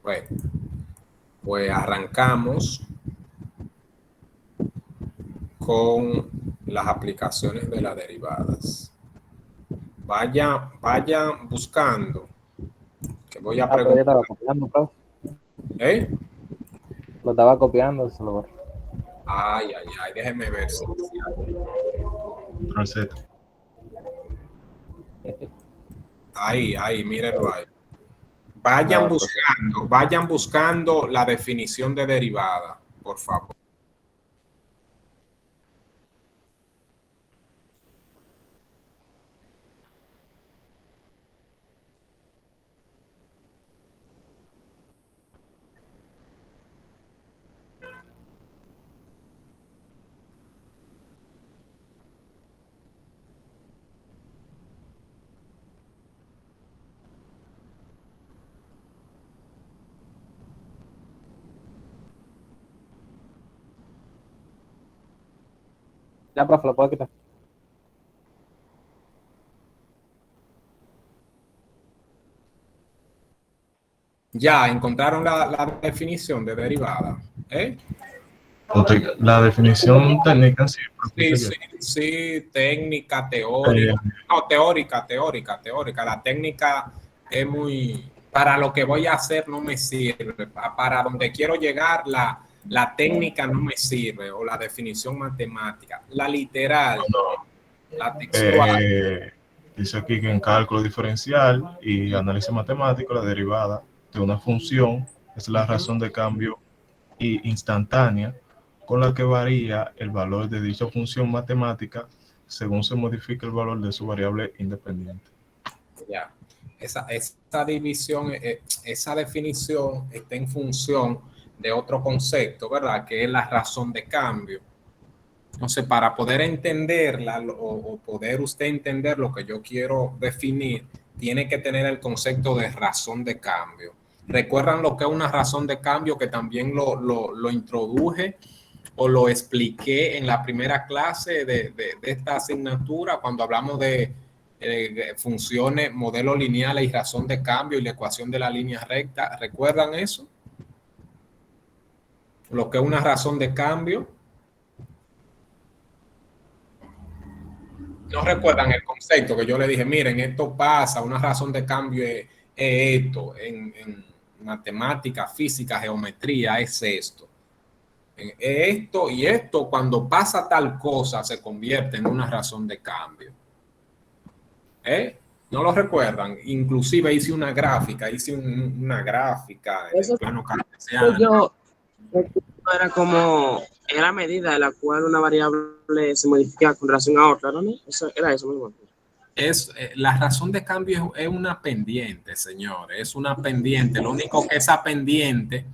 Bueno, pues arrancamos con las aplicaciones de las derivadas. Vayan buscando, que voy a Pero yo estaba preguntar. copiando, profe. ¿Eh? Lo estaba copiando, se lo borré. Ay, déjeme ver. Receta. Ahí, mírenlo ahí. Vayan buscando la definición de derivada, por favor. Ya, profe, lo puedo quitar. Ya encontraron la definición de derivada. ¿Eh? La definición técnica en sí. Sí, técnica, teórica. No, teórica. La técnica es muy... Para lo que voy a hacer no me sirve. Para donde quiero llegar, la técnica no me sirve, o la definición matemática. La literal, la textual. Dice aquí que en cálculo diferencial y análisis matemático, la derivada de una función es la razón de cambio instantánea con la que varía el valor de dicha función matemática según se modifica el valor de su variable independiente. Ya. Esa división, esa definición está en función de otro concepto, ¿verdad? Que es la razón de cambio. Entonces, para poder entenderla o poder usted entender lo que yo quiero definir, tiene que tener el concepto de razón de cambio. ¿Recuerdan lo que es una razón de cambio? Que también lo introduje o lo expliqué en la primera clase de esta asignatura cuando hablamos de funciones, modelos lineales y razón de cambio y la ecuación de la línea recta. ¿Recuerdan eso? Lo que es una razón de cambio. No recuerdan el concepto que yo le dije, miren, esto pasa, una razón de cambio es esto, en matemática, física, geometría, es esto. Esto y esto, cuando pasa tal cosa, se convierte en una razón de cambio. ¿No lo recuerdan? Inclusive hice una gráfica, en el plano cartesiano. Era medida de la cual una variable se modifica con relación a otra, ¿no? Era eso mismo. La razón de cambio es una pendiente, señores, es una pendiente. Lo único que esa pendiente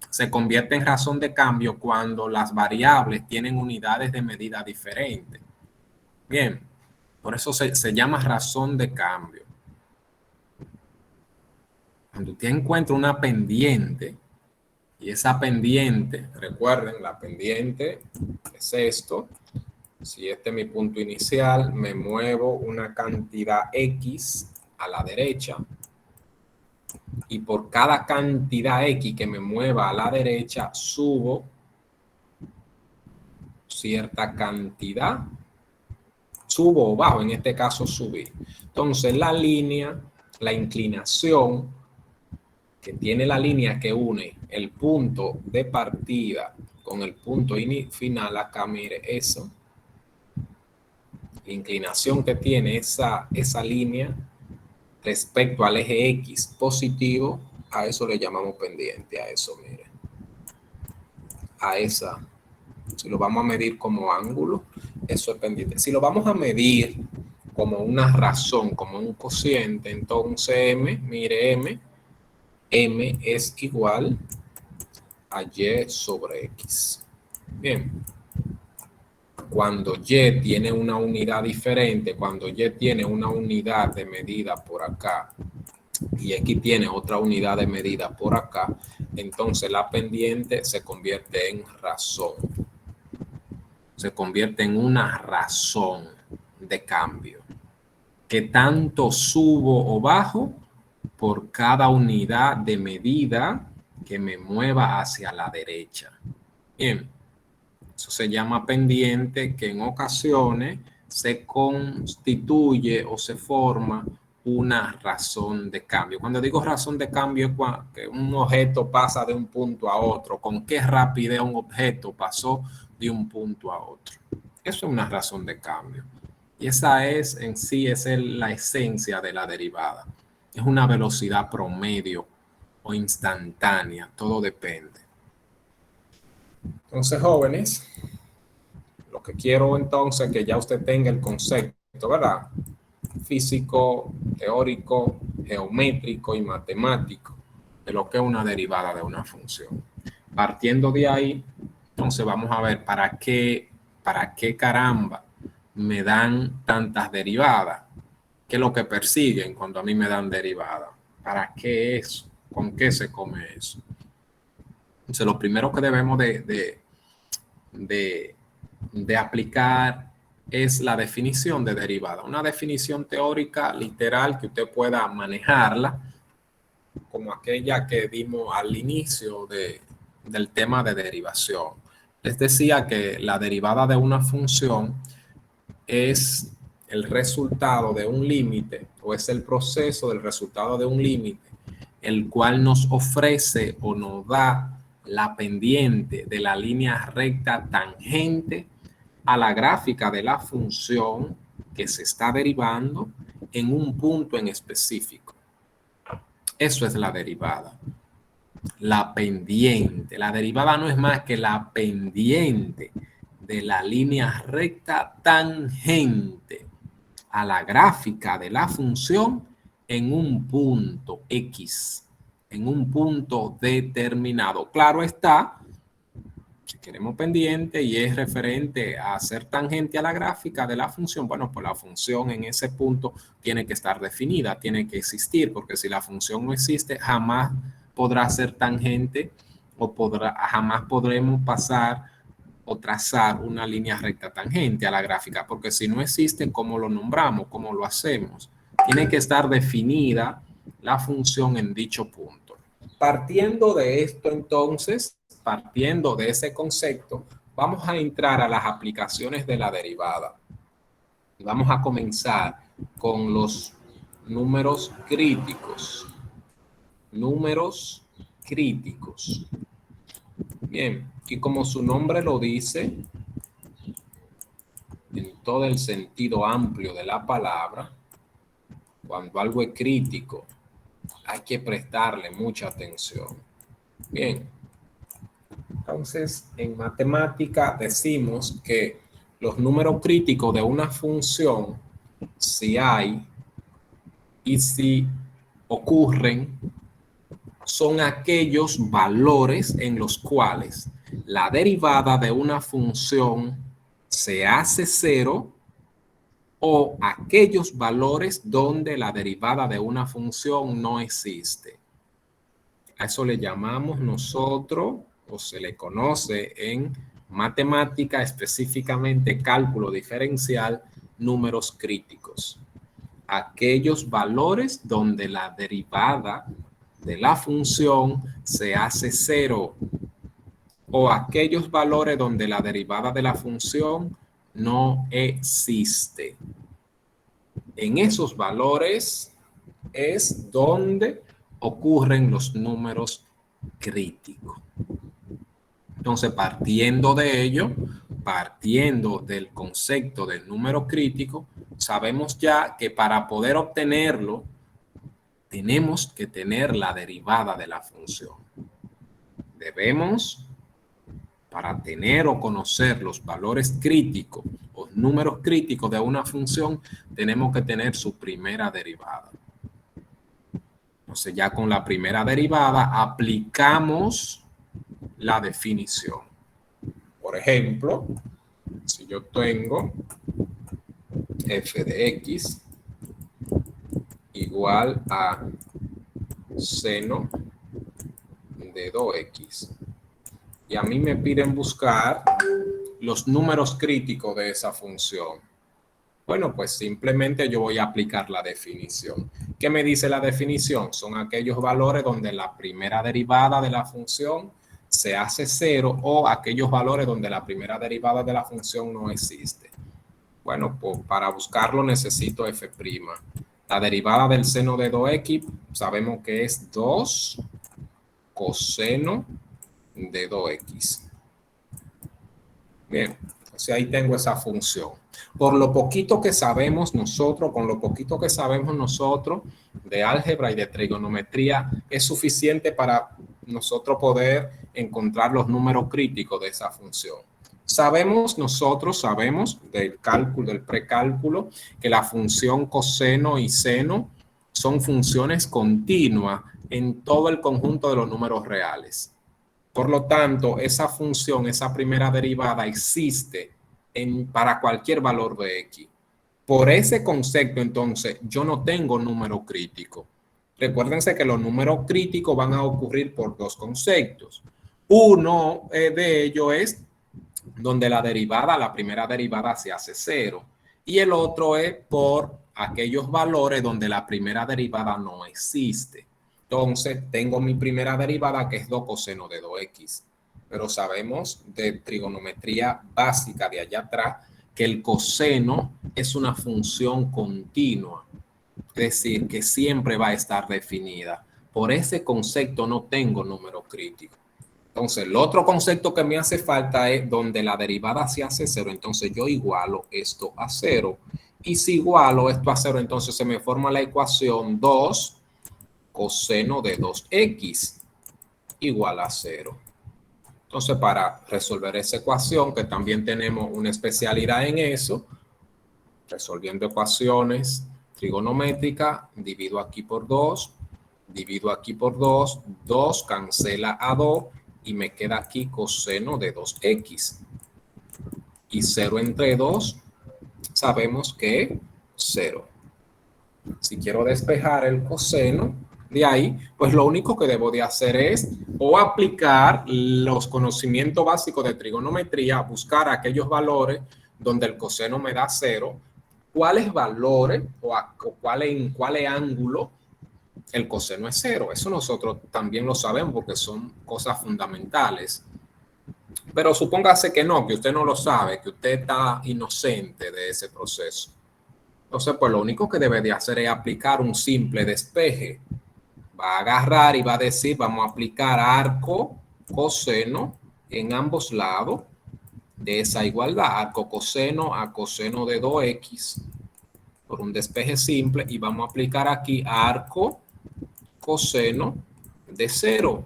se convierte en razón de cambio cuando las variables tienen unidades de medida diferentes. Bien, por eso se llama razón de cambio. Cuando usted encuentra una pendiente, y esa pendiente, recuerden, la pendiente es esto. Si este es mi punto inicial, me muevo una cantidad X a la derecha. y por cada cantidad X que me mueva a la derecha, subo cierta cantidad, subo o bajo, en este caso subir. Entonces la línea, la inclinación que tiene la línea que une el punto de partida con el punto final, acá mire eso, la inclinación que tiene esa línea respecto al eje X positivo, a eso le llamamos pendiente, a eso mire, a esa. Si lo vamos a medir como ángulo, eso es pendiente. Si lo vamos a medir como una razón, como un cociente, entonces M es igual a Y sobre X. Bien. Cuando Y tiene una unidad diferente, cuando Y tiene una unidad de medida por acá y X tiene otra unidad de medida por acá, entonces la pendiente se convierte en razón. Se convierte en una razón de cambio. Que tanto subo o bajo por cada unidad de medida que me mueva hacia la derecha. Bien, eso se llama pendiente, que en ocasiones se constituye o se forma una razón de cambio. Cuando digo razón de cambio es que un objeto pasa de un punto a otro. ¿Con qué rapidez un objeto pasó de un punto a otro? Eso es una razón de cambio. Y esa es en sí la esencia de la derivada. Es una velocidad promedio o instantánea. Todo depende. Entonces, jóvenes, lo que quiero entonces es que ya usted tenga el concepto, ¿verdad? Físico, teórico, geométrico y matemático de lo que es una derivada de una función. Partiendo de ahí, entonces vamos a ver para qué caramba me dan tantas derivadas. ¿Qué es lo que persiguen cuando a mí me dan derivadas? ¿Para qué eso? ¿Con qué se come eso? Entonces, lo primero que debemos de aplicar es la definición de derivada. Una definición teórica literal que usted pueda manejarla, como aquella que dimos al inicio del tema de derivación. Les decía que la derivada de una función es el resultado de un límite o es el proceso del resultado de un límite, el cual nos ofrece o nos da la pendiente de la línea recta tangente a la gráfica de la función que se está derivando en un punto en específico. Eso es la derivada. La pendiente. La derivada no es más que la pendiente de la línea recta tangente a la gráfica de la función en un punto X, en un punto determinado. Claro está, si queremos pendiente y es referente a ser tangente a la gráfica de la función, bueno, pues la función en ese punto tiene que estar definida, tiene que existir, porque si la función no existe, jamás podrá ser tangente o jamás podremos pasar o trazar una línea recta tangente a la gráfica, porque si no existe, ¿cómo lo nombramos? ¿Cómo lo hacemos? Tiene que estar definida la función en dicho punto. Partiendo de esto, entonces, partiendo de ese concepto, vamos a entrar a las aplicaciones de la derivada. Y vamos a comenzar con los números críticos. Números críticos. Bien, y como su nombre lo dice, en todo el sentido amplio de la palabra, cuando algo es crítico, hay que prestarle mucha atención. Bien, entonces en matemática decimos que los números críticos de una función, si hay y si ocurren, son aquellos valores en los cuales la derivada de una función se hace cero o aquellos valores donde la derivada de una función no existe. A eso le llamamos nosotros, o se le conoce en matemática, específicamente cálculo diferencial, números críticos. Aquellos valores donde la derivada de la función se hace 0, o aquellos valores donde la derivada de la función no existe. En esos valores es donde ocurren los números críticos. Entonces, partiendo de ello, partiendo del concepto del número crítico, sabemos ya que para poder obtenerlo, tenemos que tener la derivada de la función. Debemos, para tener o conocer los valores críticos o números críticos de una función, tenemos que tener su primera derivada. Entonces, ya con la primera derivada aplicamos la definición. Por ejemplo, si yo tengo f de x igual a seno de 2x, y a mí me piden buscar los números críticos de esa función. Bueno, pues simplemente yo voy a aplicar la definición. ¿Qué me dice la definición? Son aquellos valores donde la primera derivada de la función se hace 0, o aquellos valores donde la primera derivada de la función no existe. Bueno, pues para buscarlo necesito f'. La derivada del seno de 2x sabemos que es 2 coseno de 2x. Bien, entonces ahí tengo esa función. Por lo poquito que sabemos nosotros, con lo poquito que sabemos nosotros de álgebra y de trigonometría, es suficiente para nosotros poder encontrar los números críticos de esa función. Sabemos del cálculo, del precálculo, que la función coseno y seno son funciones continuas en todo el conjunto de los números reales. Por lo tanto, esa función, esa primera derivada existe para cualquier valor de x. Por ese concepto, entonces, yo no tengo número crítico. Recuérdense que los números críticos van a ocurrir por dos conceptos. Uno de ellos es donde la primera derivada se hace 0. Y el otro es por aquellos valores donde la primera derivada no existe. Entonces, tengo mi primera derivada que es 2 coseno de 2x. Pero sabemos de trigonometría básica de allá atrás que el coseno es una función continua. Es decir, que siempre va a estar definida. Por ese concepto no tengo número crítico. Entonces, el otro concepto que me hace falta es donde la derivada se hace 0. Entonces, yo igualo esto a 0. Y si igualo esto a 0, entonces se me forma la ecuación 2 coseno de 2x igual a 0. Entonces, para resolver esa ecuación, que también tenemos una especialidad en eso, resolviendo ecuaciones trigonométricas, divido aquí por 2, divido aquí por 2, 2 cancela a 2 y me queda aquí coseno de 2x. Y 0 entre 2, sabemos que es 0. Si quiero despejar el coseno de ahí, pues lo único que debo de hacer es o aplicar los conocimientos básicos de trigonometría, buscar aquellos valores donde el coseno me da 0, cuáles valores o en cuál ángulo el coseno es 0. Eso nosotros también lo sabemos porque son cosas fundamentales. Pero supóngase que no, que usted no lo sabe, que usted está inocente de ese proceso. Entonces, pues lo único que debe de hacer es aplicar un simple despeje. Va a agarrar y va a decir, vamos a aplicar arco coseno en ambos lados de esa igualdad. Arco coseno a coseno de 2x por un despeje simple. Y vamos a aplicar aquí arco coseno de 0.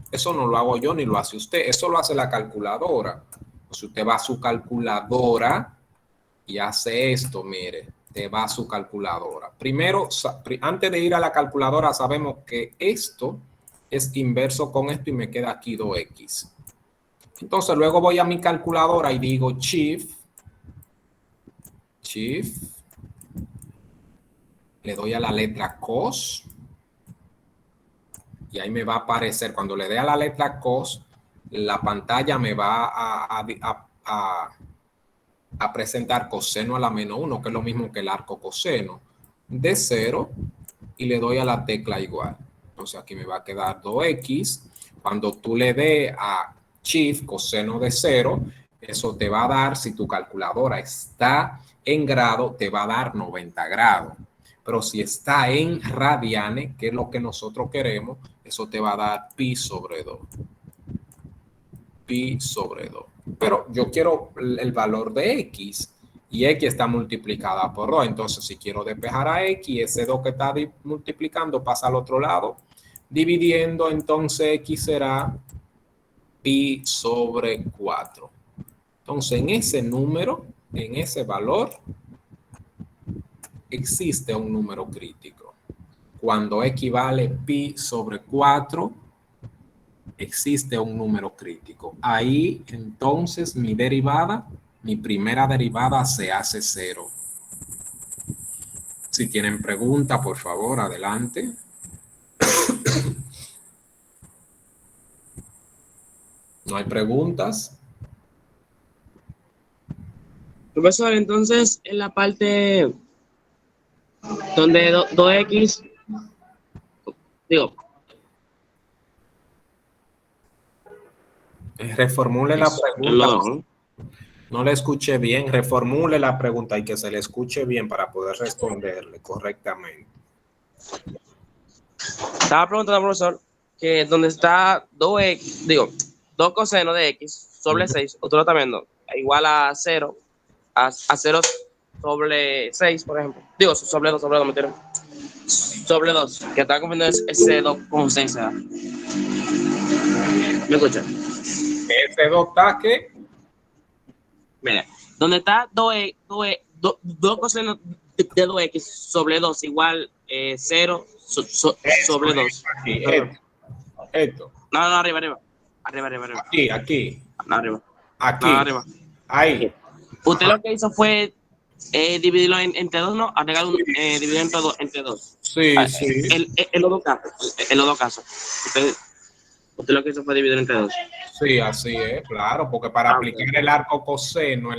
Eso no lo hago yo ni lo hace usted. Eso lo hace la calculadora. Si usted va a su calculadora y hace esto, mire, te va a su calculadora. Primero, antes de ir a la calculadora, sabemos que esto es inverso con esto y me queda aquí 2x. Entonces, luego voy a mi calculadora y digo shift, le doy a la letra cos y ahí me va a aparecer, cuando le dé a la letra cos, la pantalla me va a presentar coseno a la menos 1, que es lo mismo que el arco coseno de 0, y le doy a la tecla igual. Entonces aquí me va a quedar 2x. Cuando tú le des a Shift coseno de 0, eso te va a dar, si tu calculadora está en grado, te va a dar 90 grados. Pero si está en radianes, que es lo que nosotros queremos, eso te va a dar pi sobre 2. Pi sobre 2. Pero yo quiero el valor de x y x está multiplicada por 2. Entonces, si quiero despejar a x, ese 2 que está multiplicando pasa al otro lado. Dividiendo, entonces x será pi sobre 4. Entonces, en ese número, en ese valor, existe un número crítico. Cuando equivale pi sobre 4, existe un número crítico. Ahí, entonces, mi derivada, mi primera derivada se hace 0. Si tienen pregunta, por favor, adelante. ¿No hay preguntas? Profesor, entonces, en la parte donde 2x, digo, Reformule la en lo pregunta. 2, ¿no? No le escuché bien. Reformule la pregunta y que se le escuche bien para poder responderle correctamente. Estaba preguntando, profesor, que donde está 2x, digo, 2 coseno de x sobre 6, otro lo está viendo, igual a 0, a 0 sobre 6, por ejemplo. Digo, sobre 2, mentira. Sobre 2, que está confundiendo ese 2 con 6, ¿verdad? ¿Me escuchan? Ese dotaque, Mira, donde está 2 coseno de 2x sobre 2 igual 0 sobre 2. aquí, esto. No, arriba. Arriba. Aquí, No, arriba. aquí, No, arriba. ahí. Usted lo que hizo fue dividirlo entre 2, ¿no? Agregar dividir entre 2. Sí. En los dos casos. Usted lo que hizo fue dividir entre 2. Sí, así es, claro, porque para aplicar el arco coseno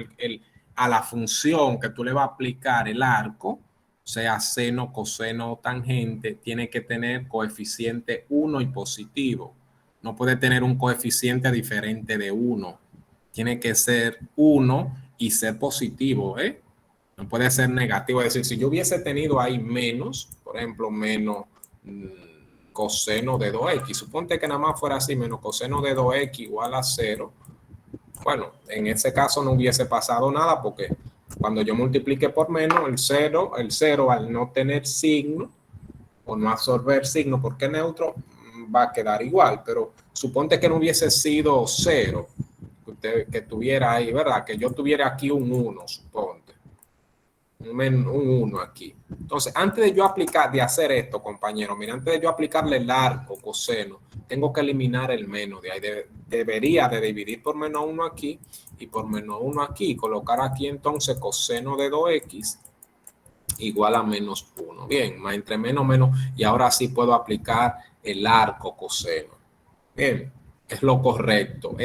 a la función que tú le vas a aplicar el arco, sea seno, coseno o tangente, tiene que tener coeficiente 1 y positivo. No puede tener un coeficiente diferente de 1. Tiene que ser 1 y ser positivo, ¿eh? No puede ser negativo. Es decir, si yo hubiese tenido ahí menos, por ejemplo, menos coseno de 2x, suponte que nada más fuera así, menos coseno de 2x igual a 0. Bueno, en ese caso no hubiese pasado nada porque cuando yo multiplique por menos, el 0 al no tener signo o no absorber signo porque es neutro, va a quedar igual. Pero suponte que no hubiese sido 0, que tuviera ahí, ¿verdad? Que yo tuviera aquí un 1, suponte. Un 1 aquí. Entonces, antes de yo hacer esto, compañero, mira, antes de yo aplicarle el arco coseno, tengo que eliminar el menos de ahí. Debería de dividir por menos 1 aquí y por menos 1 aquí. Colocar aquí entonces coseno de 2x igual a menos 1. Bien, más entre menos. Y ahora sí puedo aplicar el arco coseno. Bien, es lo correcto.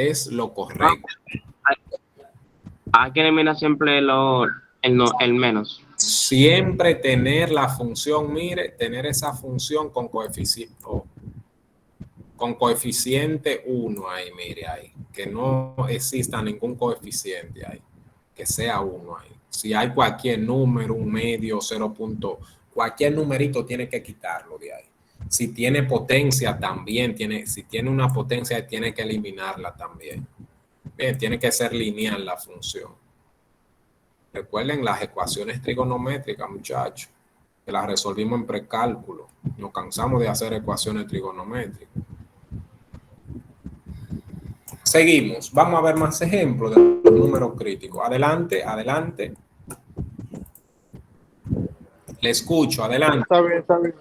Hay que eliminar siempre el menos. Siempre tener la función, mire, tener esa función con coeficiente 1 ahí, mire ahí, que no exista ningún coeficiente ahí, que sea 1 ahí. Si hay cualquier número, un medio, 0. Cualquier numerito tiene que quitarlo de ahí. Si tiene potencia también, si tiene una potencia tiene que eliminarla también. Bien, tiene que ser lineal la función. Recuerden las ecuaciones trigonométricas, muchachos, que las resolvimos en precálculo. Nos cansamos de hacer ecuaciones trigonométricas. Seguimos. Vamos a ver más ejemplos de los números críticos. Adelante. Le escucho, adelante. Está bien.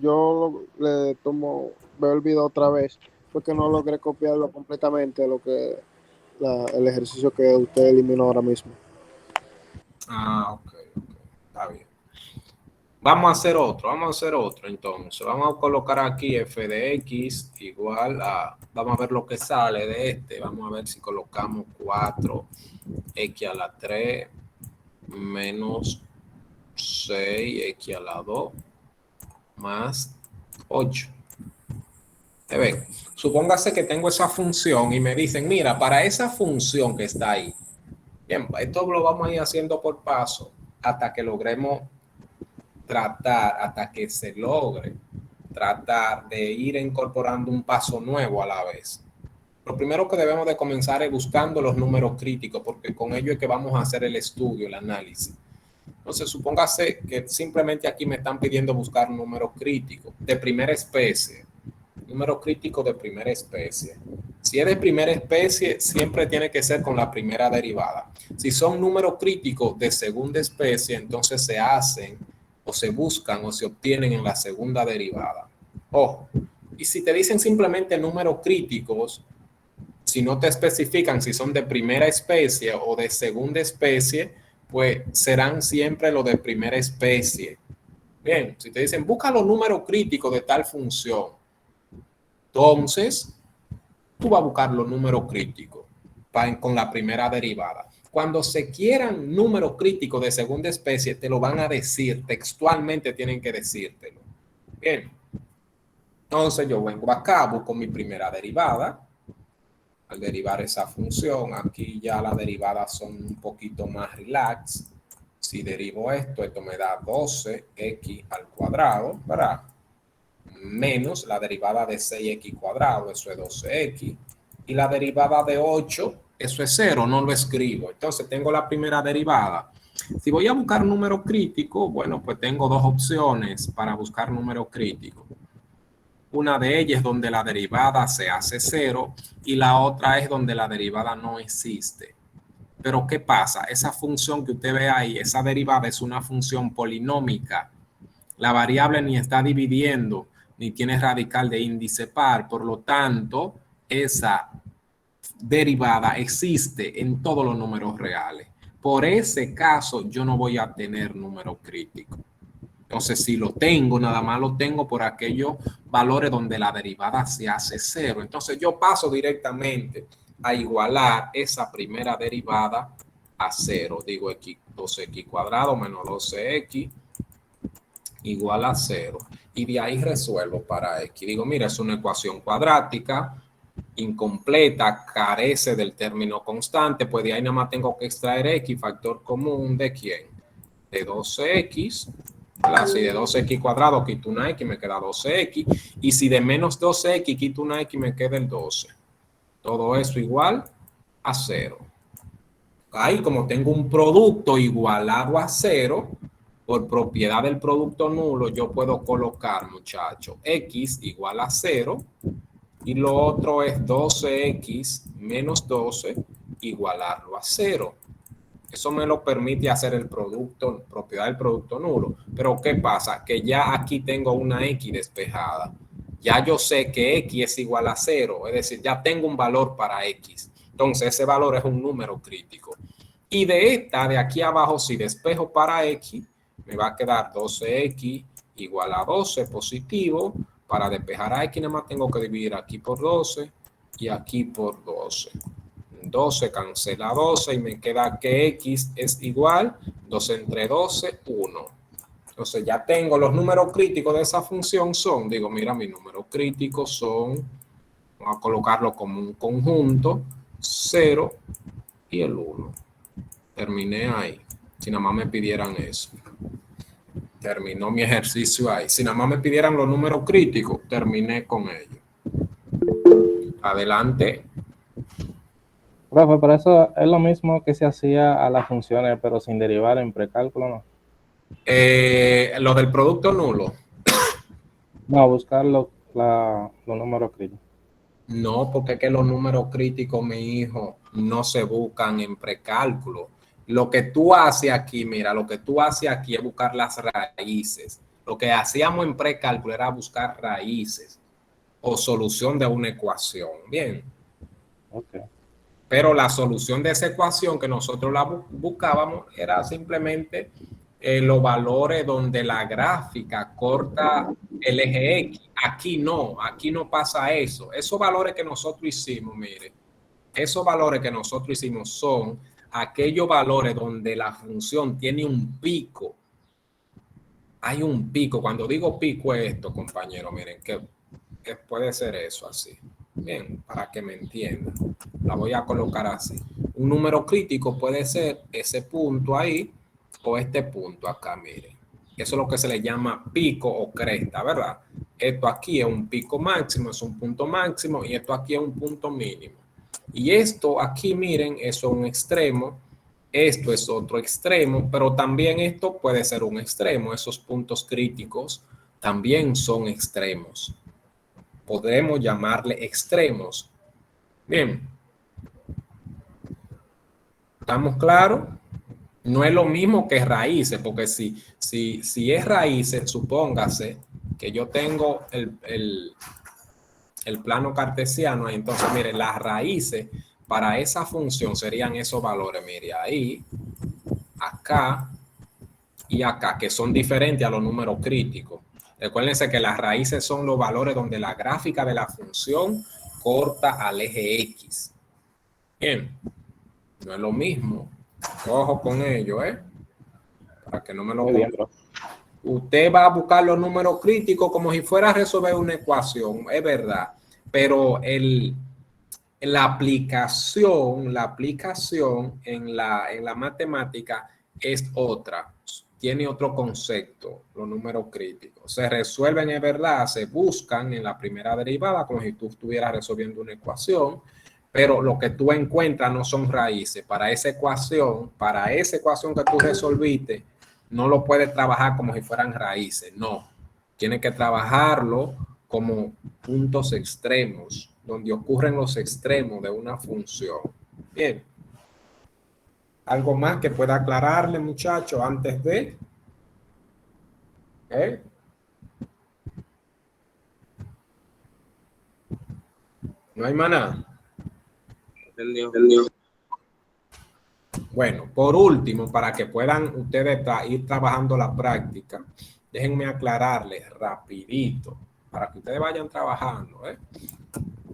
Yo le veo el video otra vez, porque no logré copiarlo completamente, el ejercicio que usted eliminó ahora mismo. Ok. Está bien. Vamos a hacer otro entonces. Vamos a colocar aquí f de x igual a, vamos a ver lo que sale de este. Vamos a ver si colocamos 4x a la 3 menos 6x a la 2 más 8. ¿Te ven? Supóngase que tengo esa función y me dicen, mira, para esa función que está ahí, bien, esto lo vamos a ir haciendo por paso hasta que logremos hasta que se logre tratar de ir incorporando un paso nuevo a la vez. Lo primero que debemos de comenzar es buscando los números críticos, porque con ello es que vamos a hacer el estudio, el análisis. Entonces, supóngase que simplemente aquí me están pidiendo buscar números críticos de primera especie. Número crítico de primera especie. Si es de primera especie, siempre tiene que ser con la primera derivada. Si son números críticos de segunda especie, entonces se hacen o se buscan o se obtienen en la segunda derivada. Ojo, y si te dicen simplemente números críticos, si no te especifican si son de primera especie o de segunda especie, pues serán siempre los de primera especie. Bien, si te dicen busca los números críticos de tal función, entonces tú vas a buscar los números críticos con la primera derivada. Cuando se quieran números críticos de segunda especie, te lo van a decir, textualmente tienen que decírtelo. Bien, entonces yo vengo acá, busco mi primera derivada. Al derivar esa función, aquí ya las derivadas son un poquito más relax. Si derivo esto me da 12x al cuadrado, ¿verdad? Menos la derivada de 6x cuadrado, eso es 12x. Y la derivada de 8, eso es 0, no lo escribo. Entonces tengo la primera derivada. Si voy a buscar número crítico, bueno, pues tengo dos opciones para buscar número crítico. Una de ellas es donde la derivada se hace 0 y la otra es donde la derivada no existe. Pero ¿qué pasa? Esa función que usted ve ahí, esa derivada es una función polinómica. La variable ni está dividiendo, ni tiene radical de índice par. Por lo tanto, esa derivada existe en todos los números reales. Por ese caso, yo no voy a tener número crítico. Entonces, si lo tengo, nada más lo tengo por aquellos valores donde la derivada se hace 0. Entonces, yo paso directamente a igualar esa primera derivada a 0. Digo, 12x cuadrado menos 12x igual a 0. Y de ahí resuelvo para x. Digo, mira, es una ecuación cuadrática, incompleta, carece del término constante, pues de ahí nada más tengo que extraer x, factor común de ¿quién? De 12x. Si de 12x cuadrado quito una x, me queda 12x. Y si de menos 12x quito una x, me queda el 12. Todo eso igual a 0. Ahí, como tengo un producto igualado a 0, por propiedad del producto nulo, yo puedo colocar, muchachos, x igual a 0. Y lo otro es 12x menos 12 igualarlo a 0. Eso me lo permite hacer el producto, propiedad del producto nulo. Pero ¿qué pasa? Que ya aquí tengo una x despejada. Ya yo sé que x es igual a 0. Es decir, ya tengo un valor para x. Entonces ese valor es un número crítico. Y de aquí abajo, si despejo para x, me va a quedar 12x igual a 12 positivo. Para despejar a x, nada más tengo que dividir aquí por 12 y aquí por 12. 12 cancela 12 y me queda que x es igual 12 entre 12, 1. Entonces ya tengo los números críticos de esa función son, digo, mira, mis números críticos son, vamos a colocarlo como un conjunto, 0 y el 1. Terminé ahí. Si nada más me pidieran eso. Terminó mi ejercicio ahí. Si nada más me pidieran los números críticos, terminé con ellos. Adelante. Profe, pero eso es lo mismo que se hacía a las funciones, pero sin derivar en precálculo, ¿no? Lo del producto nulo. No, buscar los números críticos. No, porque es que los números críticos, mi hijo, no se buscan en precálculo. Lo que tú haces aquí, mira, lo que tú haces aquí es buscar las raíces. Lo que hacíamos en precálculo era buscar raíces o solución de una ecuación. Bien. Ok. Pero la solución de esa ecuación que nosotros la buscábamos era simplemente los valores donde la gráfica corta el eje X. Aquí no pasa eso. Esos valores que nosotros hicimos, mire, esos valores que nosotros hicimos son aquellos valores donde la función tiene un pico hay un pico. Cuando digo pico es esto, compañero, miren, que puede ser eso así. Bien, para que me entiendan, la voy a colocar así. Un número crítico puede ser ese punto ahí o este punto acá, miren. Eso es lo que se le llama pico o cresta, ¿verdad? Esto aquí es un pico máximo, es un punto máximo, y esto aquí es un punto mínimo. Y esto aquí, miren, eso es un extremo, esto es otro extremo, pero también esto puede ser un extremo. Esos puntos críticos también son extremos. Podemos llamarle extremos. Bien. ¿Estamos claros? No es lo mismo que raíces, porque si es raíces, supóngase que yo tengo el plano cartesiano, entonces, mire, las raíces para esa función serían esos valores, mire, ahí, acá y acá, que son diferentes a los números críticos. Recuérdense que las raíces son los valores donde la gráfica de la función corta al eje X. Bien, no es lo mismo. Ojo con ello, para que no me lo confundan. Usted va a buscar los números críticos como si fuera a resolver una ecuación, es verdad, pero la aplicación en la matemática es otra, tiene otro concepto, los números críticos. Se resuelven, es verdad, se buscan en la primera derivada como si tú estuvieras resolviendo una ecuación, pero lo que tú encuentras no son raíces. Para esa ecuación que tú resolviste, no lo puedes trabajar como si fueran raíces, no. Tienes que trabajarlo como puntos extremos, donde ocurren los extremos de una función. Bien. ¿Algo más que pueda aclararle, muchachos, antes de? ¿No hay más nada? Entendió. Bueno, por último, para que puedan ustedes ir trabajando la práctica, déjenme aclararles rapidito, para que ustedes vayan trabajando.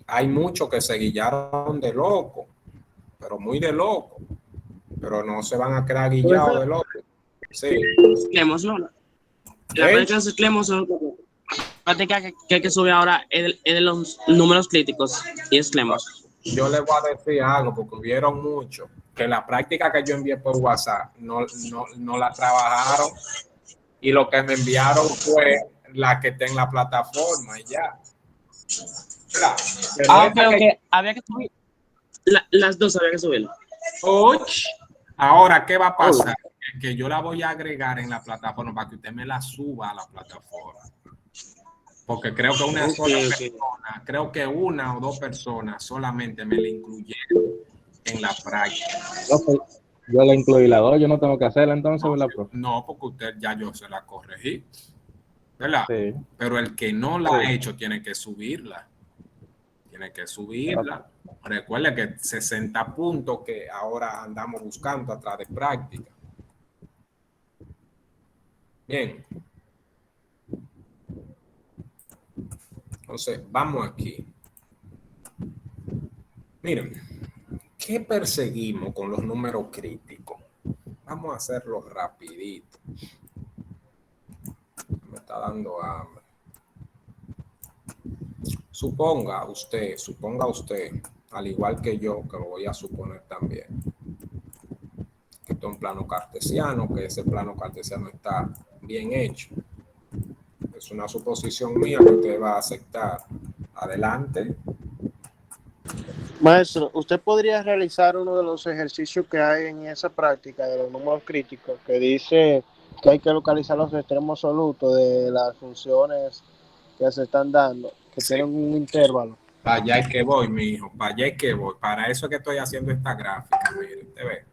Hay muchos que se guillaron de loco, pero muy de loco, pero no se van a quedar guillados de loco. Sí. Clemos, ¿no? La práctica de Clemos, la práctica que hay que subir ahora es de los números críticos y es Clemos. Yo les voy a decir algo, porque hubieron muchos que la práctica que yo envié por WhatsApp no la trabajaron, y lo que me enviaron fue la que está en la plataforma y ya. Ok. Había que subir. Las dos había que subirlas. Ahora, ¿qué va a pasar? Que yo la voy a agregar en la plataforma para que usted me la suba a la plataforma. Porque creo que persona, creo que una o dos personas solamente me la incluyeron en la práctica. Yo la incluí las dos, yo no tengo que hacerla entonces, ¿verdad, profe? No, porque usted ya yo se la corregí, ¿verdad? Sí. Pero el que no la ha hecho tiene que subirla. Tiene que subirla. Recuerde que 60 puntos que ahora andamos buscando atrás de práctica. Bien. Entonces, vamos aquí. Miren, ¿qué perseguimos con los números críticos? Vamos a hacerlo rapidito. Me está dando hambre. Suponga usted, al igual que yo, que lo voy a suponer también, que esto es un plano cartesiano, que ese plano cartesiano está bien hecho. Es una suposición mía que usted va a aceptar. Adelante. Maestro, ¿usted podría realizar uno de los ejercicios que hay en esa práctica de los números críticos que dice que hay que localizar los extremos absolutos de las funciones que se están dando, que tienen un intervalo? Para allá es que voy, mi hijo, para allá es que voy. Para eso es que estoy haciendo esta gráfica, mire, usted ve.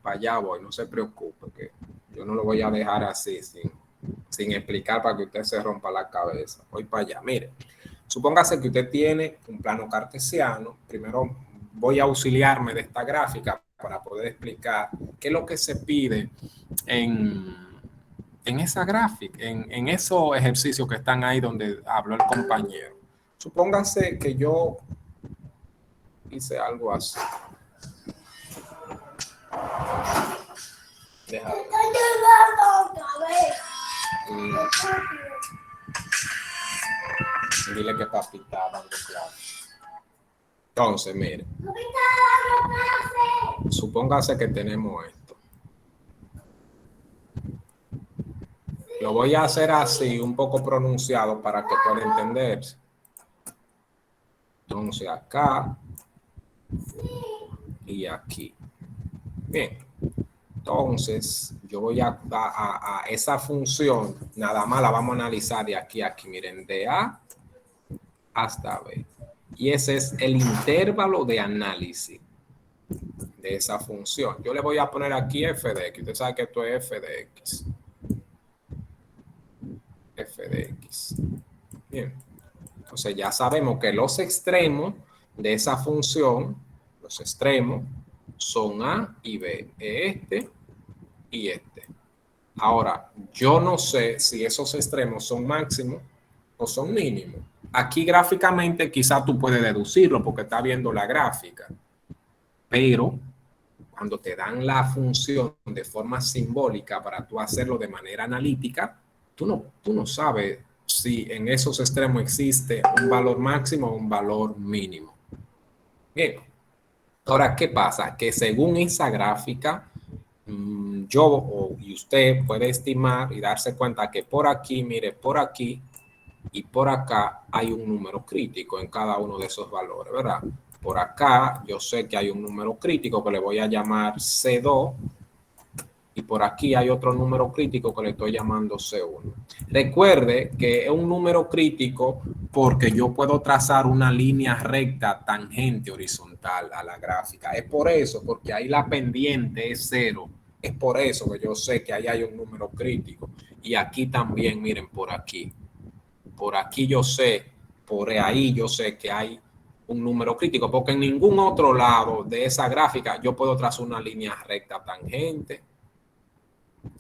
Para allá voy, no se preocupe, que yo no lo voy a dejar así, sin explicar para que usted se rompa la cabeza. Voy para allá, mire. Supóngase que usted tiene un plano cartesiano. Primero voy a auxiliarme de esta gráfica para poder explicar qué es lo que se pide en esa gráfica, en esos ejercicios que están ahí donde habló el compañero. Supóngase que yo hice algo así. Déjame. Dile que papi está dando clase. Entonces, mire. Supóngase que tenemos esto. Lo voy a hacer así, un poco pronunciado para que pueda entenderse. Entonces, acá y aquí. Bien. Entonces, yo voy a esa función, nada más la vamos a analizar de aquí a aquí. Miren, de A hasta B. Y ese es el intervalo de análisis de esa función. Yo le voy a poner aquí f de x. Usted sabe que esto es f de x. F de x. Bien. Entonces ya sabemos que los extremos de esa función, los extremos, son A y B. Este y este. Ahora, yo no sé si esos extremos son máximos o son mínimos. Aquí gráficamente quizá tú puedes deducirlo porque está viendo la gráfica. Pero cuando te dan la función de forma simbólica para tú hacerlo de manera analítica, tú no sabes si en esos extremos existe un valor máximo o un valor mínimo. Bien. Ahora, ¿qué pasa? Que según esa gráfica, yo y usted puede estimar y darse cuenta que por aquí, mire, por aquí y por acá hay un número crítico en cada uno de esos valores, ¿verdad? Por acá yo sé que hay un número crítico que le voy a llamar C2 y por aquí hay otro número crítico que le estoy llamando C1. Recuerde que es un número crítico porque yo puedo trazar una línea recta tangente horizontal a la gráfica. Es por eso, porque ahí la pendiente es 0. Es por eso que yo sé que ahí hay un número crítico. Y aquí también, miren, por aquí. Por aquí yo sé, por ahí yo sé que hay un número crítico, porque en ningún otro lado de esa gráfica yo puedo trazar una línea recta tangente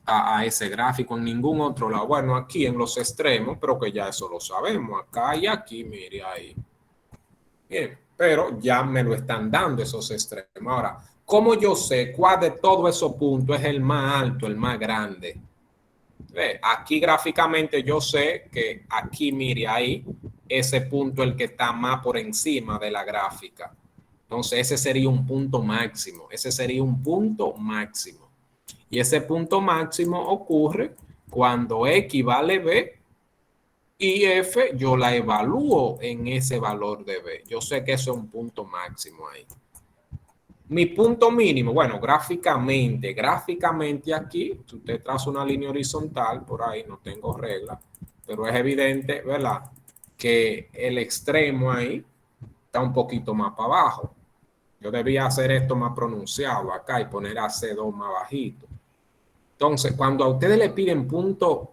a ese gráfico, en ningún otro lado. Bueno, aquí en los extremos, pero que ya eso lo sabemos, acá y aquí, mire ahí. Bien, pero ya me lo están dando esos extremos. Ahora, ¿cómo yo sé cuál de todos esos puntos es el más alto, el más grande? Aquí gráficamente yo sé que aquí, mire ahí, ese punto es el que está más por encima de la gráfica. Entonces ese sería un punto máximo. Ese sería un punto máximo. Y ese punto máximo ocurre cuando X vale B y F yo la evalúo en ese valor de B. Yo sé que eso es un punto máximo ahí. Mi punto mínimo, bueno, gráficamente aquí, si usted traza una línea horizontal, por ahí no tengo regla, pero es evidente, ¿verdad? Que el extremo ahí está un poquito más para abajo. Yo debía hacer esto más pronunciado acá y poner a C2 más bajito. Entonces, cuando a ustedes le piden puntos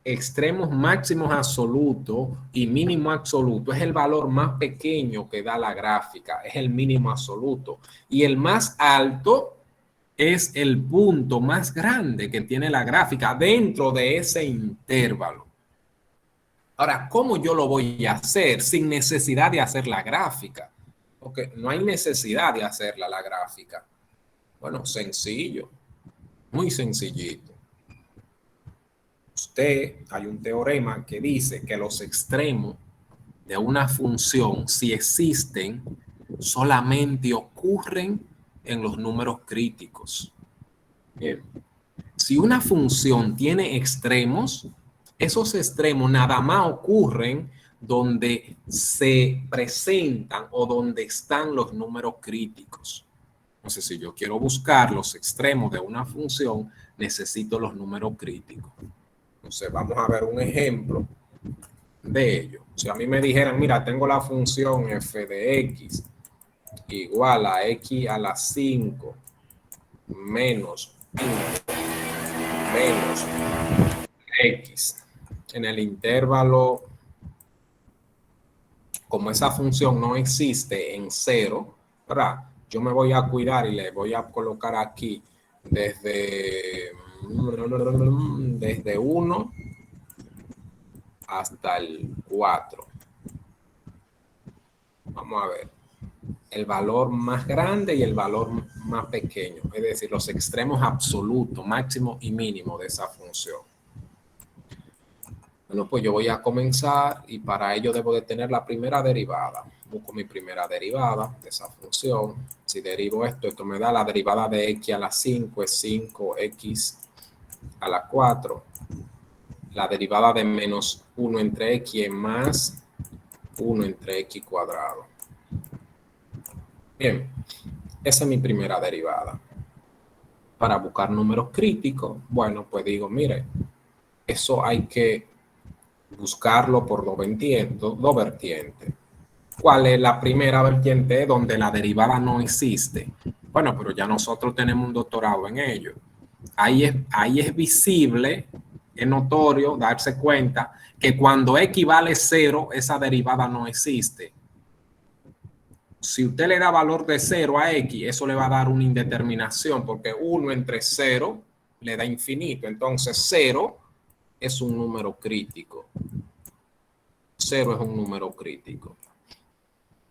extremos máximos absolutos y mínimo absoluto, es el valor más pequeño que da la gráfica, es el mínimo absoluto. Y el más alto es el punto más grande que tiene la gráfica dentro de ese intervalo. Ahora, ¿cómo yo lo voy a hacer sin necesidad de hacer la gráfica? Porque no hay necesidad de hacerla la gráfica. Bueno, sencillo, muy sencillito. Hay un teorema que dice que los extremos de una función, si existen, solamente ocurren en los números críticos. Bien. Si una función tiene extremos, esos extremos nada más ocurren donde se presentan o donde están los números críticos. Entonces, si yo quiero buscar los extremos de una función, necesito los números críticos. Entonces, vamos a ver un ejemplo de ello. Si a mí me dijeran, mira, tengo la función f de x igual a x a la 5 menos 1 menos x en el intervalo, como esa función no existe en 0, ¿verdad? Yo me voy a cuidar y le voy a colocar aquí desde 1 hasta el 4. Vamos a ver. El valor más grande y el valor más pequeño. Es decir, los extremos absolutos, máximo y mínimo de esa función. Bueno, pues yo voy a comenzar y para ello debo de tener la primera derivada. Busco mi primera derivada de esa función. Si derivo esto me da la derivada de x a la 5 es 5x a la 4. La derivada de menos 1 entre x es más 1 entre x cuadrado. Bien, esa es mi primera derivada. Para buscar números críticos, bueno, pues digo, mire, eso hay que buscarlo por dos vertientes. ¿Cuál es la primera vertiente donde la derivada no existe? Bueno, pero ya nosotros tenemos un doctorado en ello. Ahí es visible, es notorio darse cuenta que cuando x vale 0, esa derivada no existe. Si usted le da valor de 0 a x, eso le va a dar una indeterminación, porque 1 entre 0 le da infinito. Entonces 0 es un número crítico. 0 es un número crítico.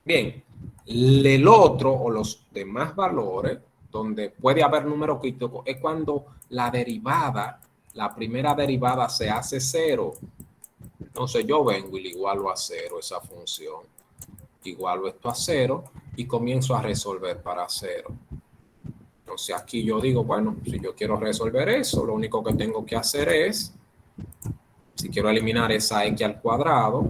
Bien, el otro o los demás valores donde puede haber número crítico es cuando la derivada, la primera derivada se hace 0. Entonces yo vengo y le igualo a 0 esa función. Igualo esto a 0 y comienzo a resolver para 0. Entonces aquí yo digo, bueno, si yo quiero resolver eso, lo único que tengo que hacer es, si quiero eliminar esa x al cuadrado,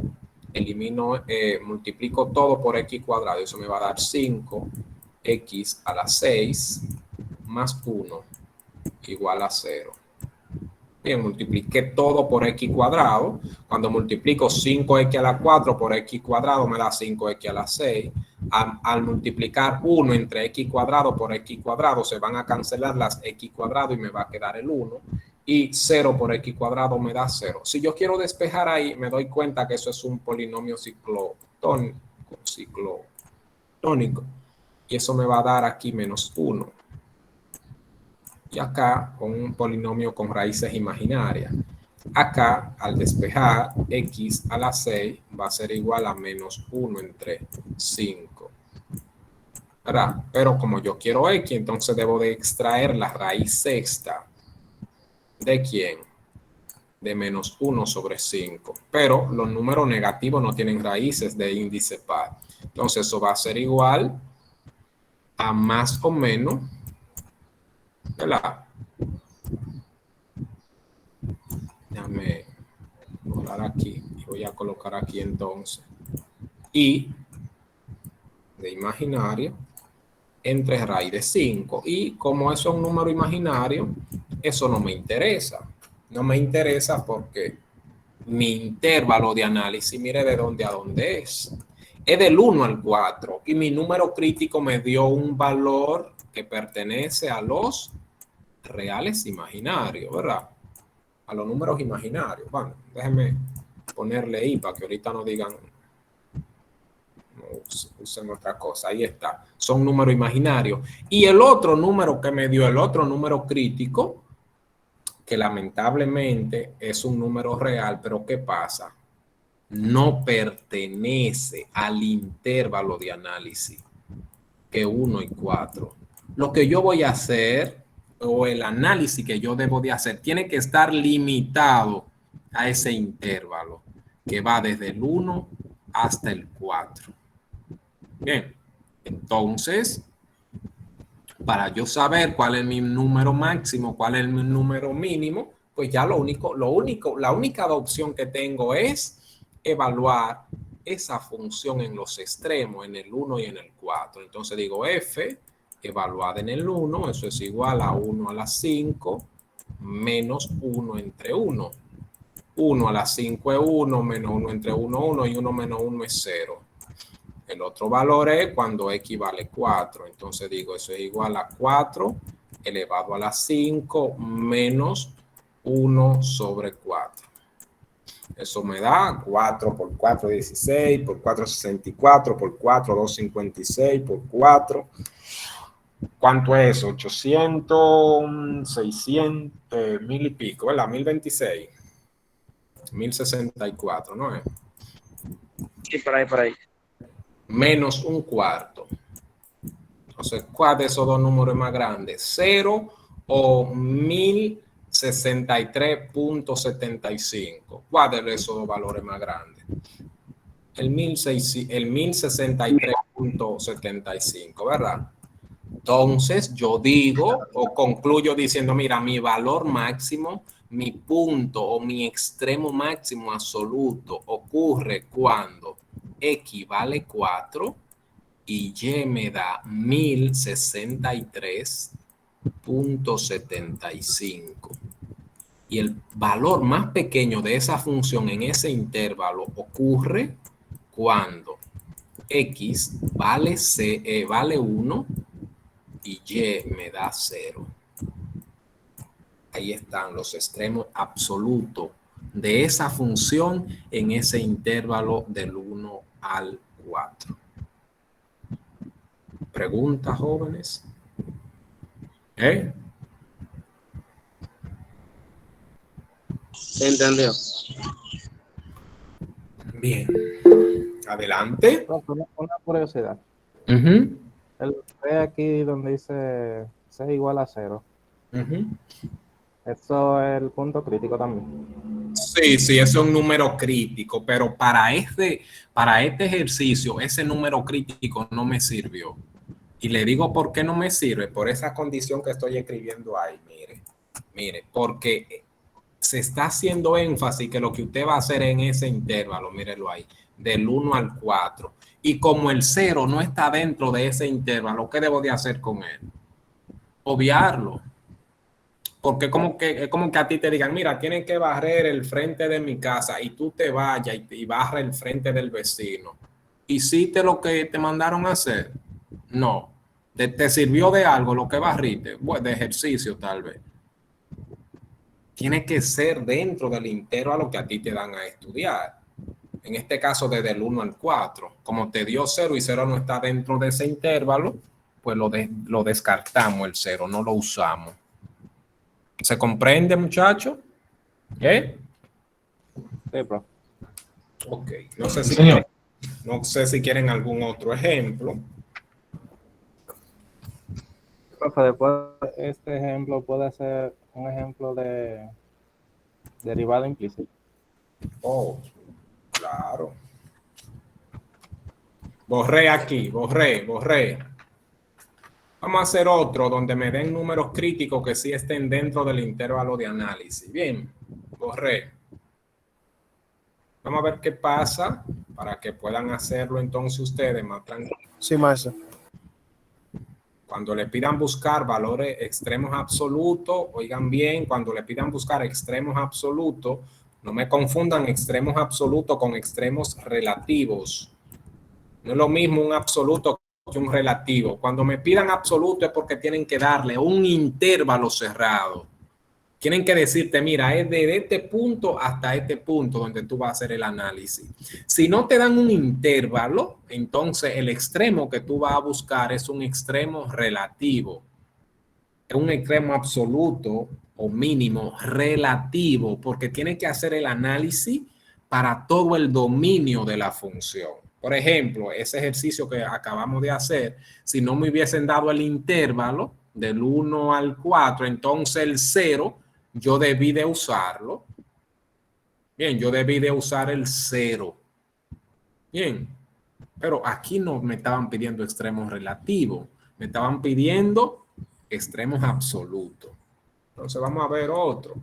multiplico todo por x cuadrado. Eso me va a dar 5x a la 6 más 1 igual a 0. Bien, multipliqué todo por x cuadrado. Cuando multiplico 5x a la 4 por x cuadrado me da 5x a la 6. Al multiplicar 1 entre x cuadrado por x cuadrado se van a cancelar las x cuadrado y me va a quedar el 1. Y 0 por x cuadrado me da 0. Si yo quiero despejar ahí, me doy cuenta que eso es un polinomio ciclotónico. Y eso me va a dar aquí menos 1. Y acá con un polinomio con raíces imaginarias. Acá, al despejar, x a la 6 va a ser igual a menos 1 entre 5. ¿Verdad? Pero como yo quiero x, entonces debo de extraer la raíz sexta. ¿De quién? De menos 1 sobre 5. Pero los números negativos no tienen raíces de índice par. Entonces eso va a ser igual a más o menos, ¿verdad? Déjame borrar aquí y voy a colocar aquí entonces y de imaginario entre raíz de 5. Y como eso es un número imaginario, eso no me interesa. No me interesa porque mi intervalo de análisis, mire de dónde a dónde es del 1 al 4 y mi número crítico me dio un valor que pertenece a los reales imaginarios, ¿verdad? A los números imaginarios. Bueno, déjenme ponerle ahí para que ahorita no digan, no usen otra cosa. Ahí está. Son números imaginarios. Y el otro número que me dio, el otro número crítico, que lamentablemente es un número real, pero ¿qué pasa? No pertenece al intervalo de análisis que 1 y 4. Lo que yo voy a hacer, o el análisis que yo debo de hacer, tiene que estar limitado a ese intervalo que va desde el 1 hasta el 4. Bien, entonces, para yo saber cuál es mi número máximo, cuál es mi número mínimo, pues ya la única opción que tengo es evaluar esa función en los extremos, en el 1 y en el 4. Entonces digo f evaluada en el 1, eso es igual a 1 a la 5 menos 1 entre 1. 1 a la 5 es 1, menos 1 entre 1, 1 y 1 menos 1 es 0. El otro valor es cuando x vale 4. Entonces digo, eso es igual a 4 elevado a la 5 menos 1 sobre 4. Eso me da 4 por 4, 16, por 4, 64, por 4, 256, por 4. ¿Cuánto es eso? 800, 600, mil y pico, ¿verdad? 1026. 1064, ¿no es? Sí, por ahí, por ahí. Menos un cuarto. Entonces, ¿cuál de esos dos números es más grande? 0 o 1000 63.75. ¿Cuál de esos dos valores más grandes? El 1063.75, ¿verdad? Entonces yo digo o concluyo diciendo, mira, mi valor máximo, mi punto o mi extremo máximo absoluto ocurre cuando X vale 4 y Y me da 1063.75. Y el valor más pequeño de esa función en ese intervalo ocurre cuando X vale 1 y Y me da 0. Ahí están los extremos absolutos de esa función en ese intervalo del 1 al 4. ¿Preguntas, jóvenes? ¿Se entendió? Bien. Adelante. Una curiosidad. Uh-huh. El ve aquí donde dice C igual a 0. Uh-huh. Eso es el punto crítico también. Sí, sí, eso es un número crítico, pero para este ejercicio, ese número crítico no me sirvió. Y le digo por qué no me sirve, por esa condición que estoy escribiendo ahí, mire, porque se está haciendo énfasis que lo que usted va a hacer en ese intervalo, mírelo ahí, del 1 al 4. Y como el 0 no está dentro de ese intervalo, ¿qué debo de hacer con él? Obviarlo. Porque es como que a ti te digan, mira, tienen que barrer el frente de mi casa y tú te vayas y barra el frente del vecino. ¿Hiciste lo que te mandaron a hacer? No. ¿Te sirvió de algo lo que barriste? Pues de ejercicio tal vez. Tiene que ser dentro del intervalo que a ti te dan a estudiar. En este caso desde el 1 al 4. Como te dio 0 y 0 no está dentro de ese intervalo, pues lo descartamos el 0, no lo usamos. ¿Se comprende, muchacho? Sí, bro. Ok. No sé si quieren algún otro ejemplo. Profe, después este ejemplo puede ser un ejemplo de derivada implícita. Oh, claro. Borré aquí, borré. Vamos a hacer otro donde me den números críticos que sí estén dentro del intervalo de análisis. Bien, borré. Vamos a ver qué pasa para que puedan hacerlo entonces ustedes más tranquilos. Sí, maestro. Cuando le pidan buscar valores extremos absolutos, oigan bien, cuando le pidan buscar extremos absolutos, no me confundan extremos absolutos con extremos relativos. No es lo mismo un absoluto que un relativo. Cuando me pidan absoluto es porque tienen que darle un intervalo cerrado. Tienen que decirte, mira, es de este punto hasta este punto donde tú vas a hacer el análisis. Si no te dan un intervalo, entonces el extremo que tú vas a buscar es un extremo relativo. Es un extremo absoluto o mínimo relativo, porque tiene que hacer el análisis para todo el dominio de la función. Por ejemplo, ese ejercicio que acabamos de hacer, si no me hubiesen dado el intervalo del 1 al 4, entonces el 0, yo debí de usarlo. Bien, yo debí de usar el 0. Bien, pero aquí no me estaban pidiendo extremos relativos, me estaban pidiendo extremos absolutos. Entonces vamos a ver otro.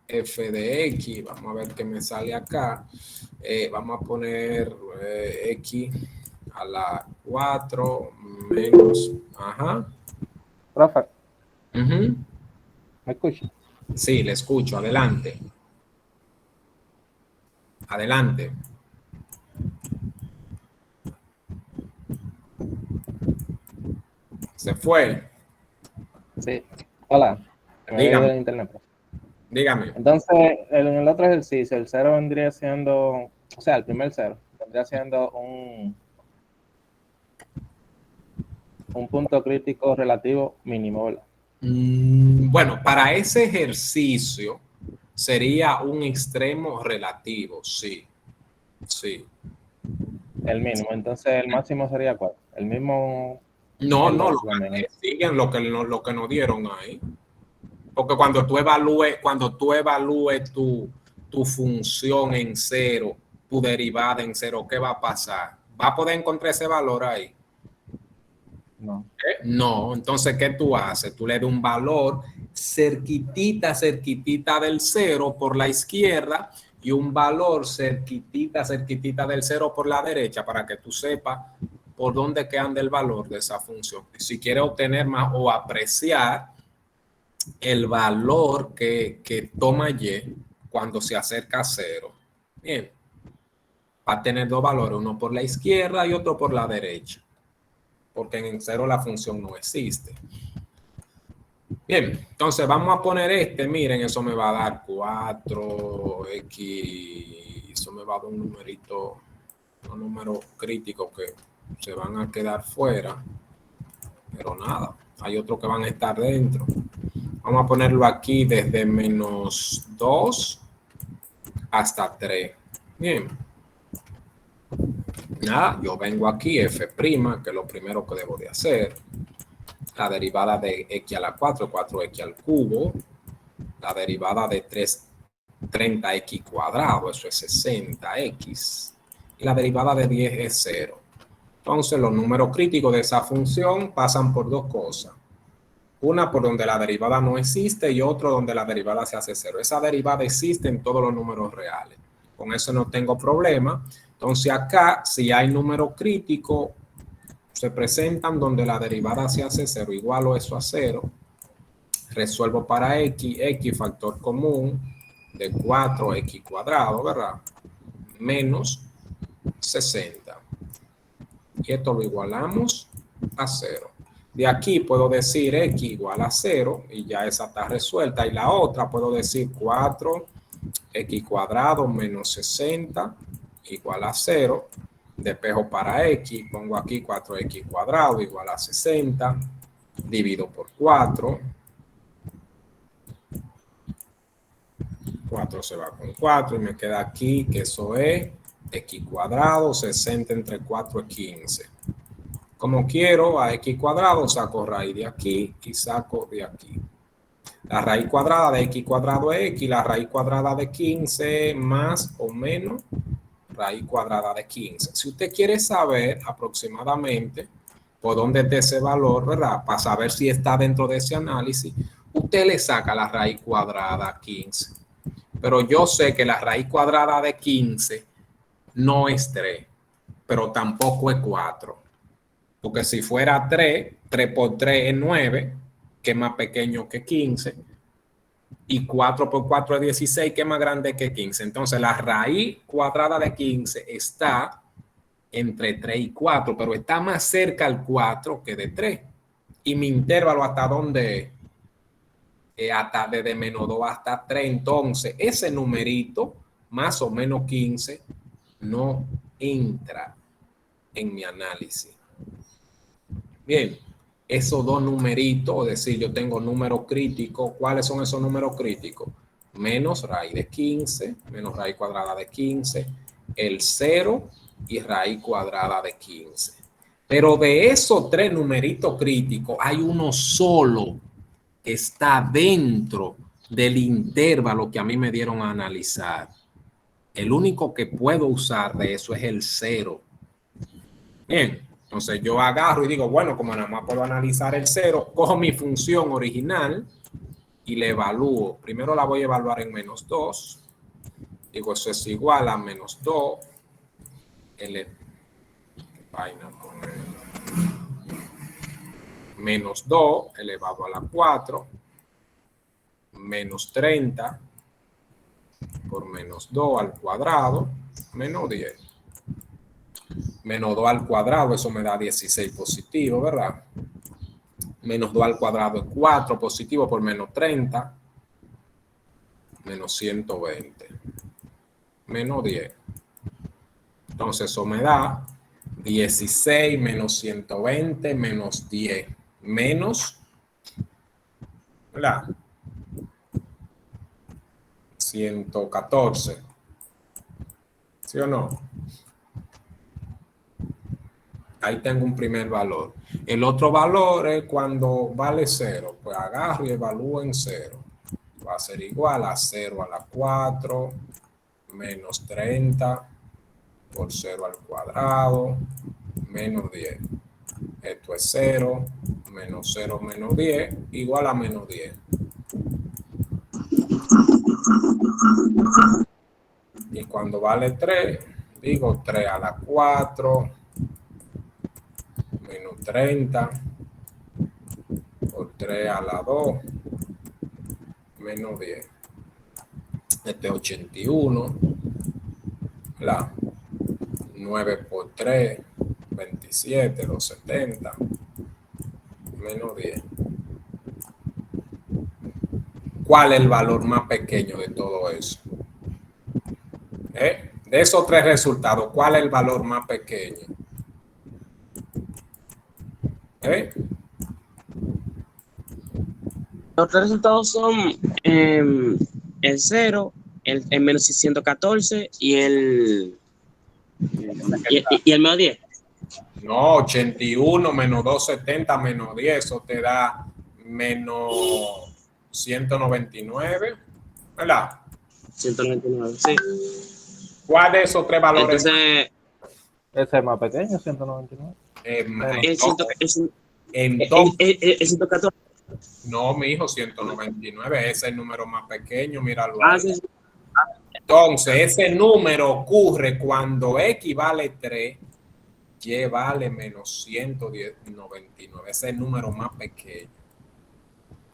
F de X, vamos a ver qué me sale acá. Vamos a poner X a la 4 menos, ajá. Profe, Uh-huh. ¿me escucha? Sí, le escucho, adelante. Adelante. Se fue. Sí. Hola. Me Dígame. voy de internet. Dígame. Entonces, en el otro ejercicio, el 0 vendría siendo, o sea, el primer 0 vendría siendo un punto crítico relativo mínimo, ¿verdad? Bueno, para ese ejercicio sería un extremo relativo, sí. Sí. El mínimo. Entonces, el máximo sería ¿cuál? El mismo. No, el no, dos, siguen lo que nos dieron ahí. Porque cuando tú evalúes tu función en cero, tu derivada en cero, ¿qué va a pasar? ¿Va a poder encontrar ese valor ahí? No. No, entonces, ¿qué tú haces? Tú le das un valor cerquitita del cero por la izquierda y un valor cerquitita del cero por la derecha para que tú sepas por dónde que anda el valor de esa función. Si quieres obtener más o apreciar el valor que toma y cuando se acerca a cero. Bien, va a tener dos valores, uno por la izquierda y otro por la derecha, porque en cero la función no existe. Bien, entonces vamos a poner miren, eso me va a dar 4x, eso me va a dar un numerito, un número crítico que se van a quedar fuera, pero nada, hay otros que van a estar dentro. Vamos a ponerlo aquí desde menos 2 hasta 3. Bien. Nada, yo vengo aquí, f', que es lo primero que debo de hacer. La derivada de x a la 4, 4x al cubo. La derivada de 30x cuadrado, eso es 60x. Y la derivada de 10 es 0. Entonces, los números críticos de esa función pasan por dos cosas. Una por donde la derivada no existe y otro donde la derivada se hace 0. Esa derivada existe en todos los números reales. Con eso no tengo problema. Entonces acá, si hay número crítico, se presentan donde la derivada se hace 0, igualo eso a 0. Resuelvo para x factor común de 4x cuadrado, ¿verdad? Menos 60. Y esto lo igualamos a 0. De aquí puedo decir x igual a 0 y ya esa está resuelta. Y la otra puedo decir 4x cuadrado menos 60 igual a 0. Despejo para x, pongo aquí 4x cuadrado igual a 60. Divido por 4. 4 se va con 4 y me queda aquí que eso es x cuadrado, 60 entre 4 es 15. Como quiero a x cuadrado, saco raíz de aquí y saco de aquí. La raíz cuadrada de x cuadrado es x, la raíz cuadrada de 15 más o menos raíz cuadrada de 15. Si usted quiere saber aproximadamente por dónde está ese valor, ¿verdad? Para saber si está dentro de ese análisis, usted le saca la raíz cuadrada a 15. Pero yo sé que la raíz cuadrada de 15 no es 3, pero tampoco es 4. Porque si fuera 3, 3 por 3 es 9, que es más pequeño que 15. Y 4 por 4 es 16, que es más grande que 15. Entonces, la raíz cuadrada de 15 está entre 3 y 4, pero está más cerca al 4 que de 3. Y mi intervalo, ¿hasta dónde es? Hasta desde menos 2 hasta 3. Entonces, ese numerito, más o menos 15, no entra en mi análisis. Bien, esos dos numeritos, es decir, yo tengo números críticos. ¿Cuáles son esos números críticos? Menos raíz de 15, menos raíz cuadrada de 15, el 0 y raíz cuadrada de 15. Pero de esos tres numeritos críticos, hay uno solo que está dentro del intervalo que a mí me dieron a analizar. El único que puedo usar de eso es el 0. Bien. Entonces yo agarro y digo, bueno, como nada más puedo analizar el 0, cojo mi función original y le evalúo. Primero la voy a evaluar en menos 2. Digo, eso es igual a menos 2. Menos 2 elevado a la 4. Menos 30 por menos 2 al cuadrado. Menos 10. Menos 2 al cuadrado, eso me da 16 positivo, ¿verdad? Menos 2 al cuadrado es 4 positivo por menos 30. Menos 120. Menos 10. Entonces eso me da 16 menos 120 menos 10. Menos, ¿verdad? 114. ¿Sí o no? Ahí tengo un primer valor. El otro valor es cuando vale 0. Pues agarro y evalúo en 0. va a ser igual a 0 a la 4 menos 30 por 0 al cuadrado menos 10. Esto es 0 menos 0 menos 10 igual a menos 10. Y cuando vale 3, digo 3 a la 4 menos 30 por 3 a la 2 menos 10. Este es 81. La 9 por 3, 27, 270 menos 10. ¿Cuál es el valor más pequeño de todo eso? De esos tres resultados, ¿cuál es el valor más pequeño? Los tres resultados son el 0, el menos 614 y el menos 10. No, 81 menos 270 menos 10, eso te da menos 199, ¿verdad? 199, sí. ¿Cuál de esos tres valores? Entonces, Ese es más pequeño, 199. el 114. No, mi hijo, 199, ese es el número más pequeño, míralo. Sí, sí. Entonces, ese número ocurre cuando X vale 3, Y vale menos 199. Ese es el número más pequeño.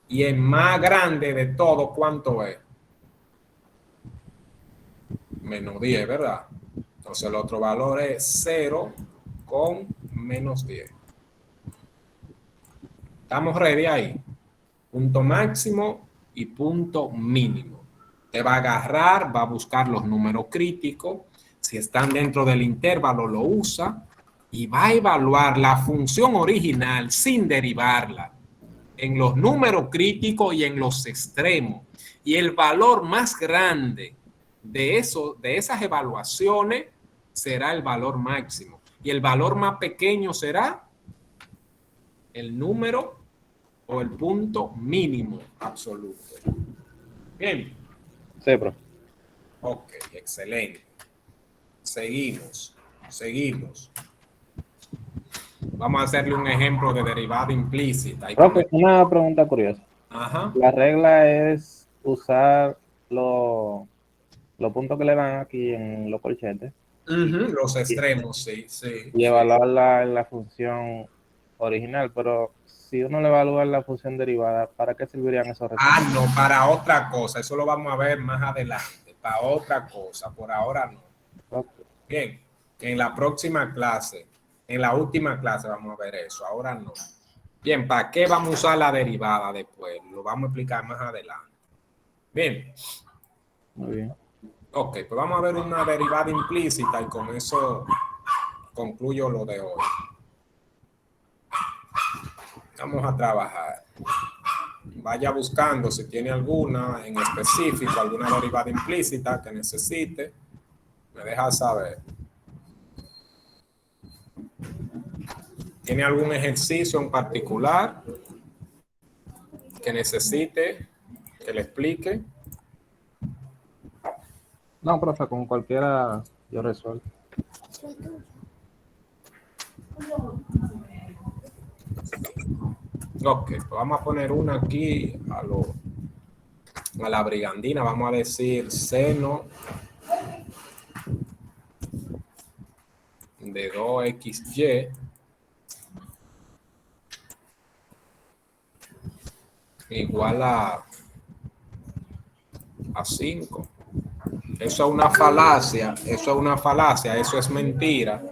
Y el más grande de todo, ¿cuánto es? Menos 10, ¿verdad? Entonces, el otro valor es 0 con menos 10. ¿Estamos ready ahí? Punto máximo y punto mínimo. Te va a agarrar, va a buscar los números críticos. Si están dentro del intervalo, lo usa y va a evaluar la función original sin derivarla en los números críticos y en los extremos. Y el valor más grande de esas evaluaciones será el valor máximo. Y el valor más pequeño será el número o el punto mínimo absoluto. Bien. Sí, profe. Ok, excelente. Seguimos. Vamos a hacerle un ejemplo de derivada implícita. Profe, una pregunta curiosa. Ajá. La regla es usar los puntos que le dan aquí en los colchetes. Los extremos, sí. Y evaluarla en la función original, pero si uno le evalúa en la función derivada, ¿para qué servirían esos resultados? No, para otra cosa. Eso lo vamos a ver más adelante. Para otra cosa. Por ahora no. Okay. Bien. En la próxima clase, en la última clase vamos a ver eso. Ahora no. Bien, ¿para qué vamos a usar la derivada después? Lo vamos a explicar más adelante. Bien. Muy bien. Ok, pues vamos a ver una derivada implícita y con eso concluyo lo de hoy. Vamos a trabajar. Vaya buscando si tiene alguna en específico, alguna derivada implícita que necesite. Me deja saber. ¿Tiene algún ejercicio en particular que necesite que le explique? No, profe, con cualquiera yo resuelvo. Ok, pues vamos a poner una aquí a la brigandina. Vamos a decir seno de 2xy igual a 5. Eso es una falacia, eso es mentira.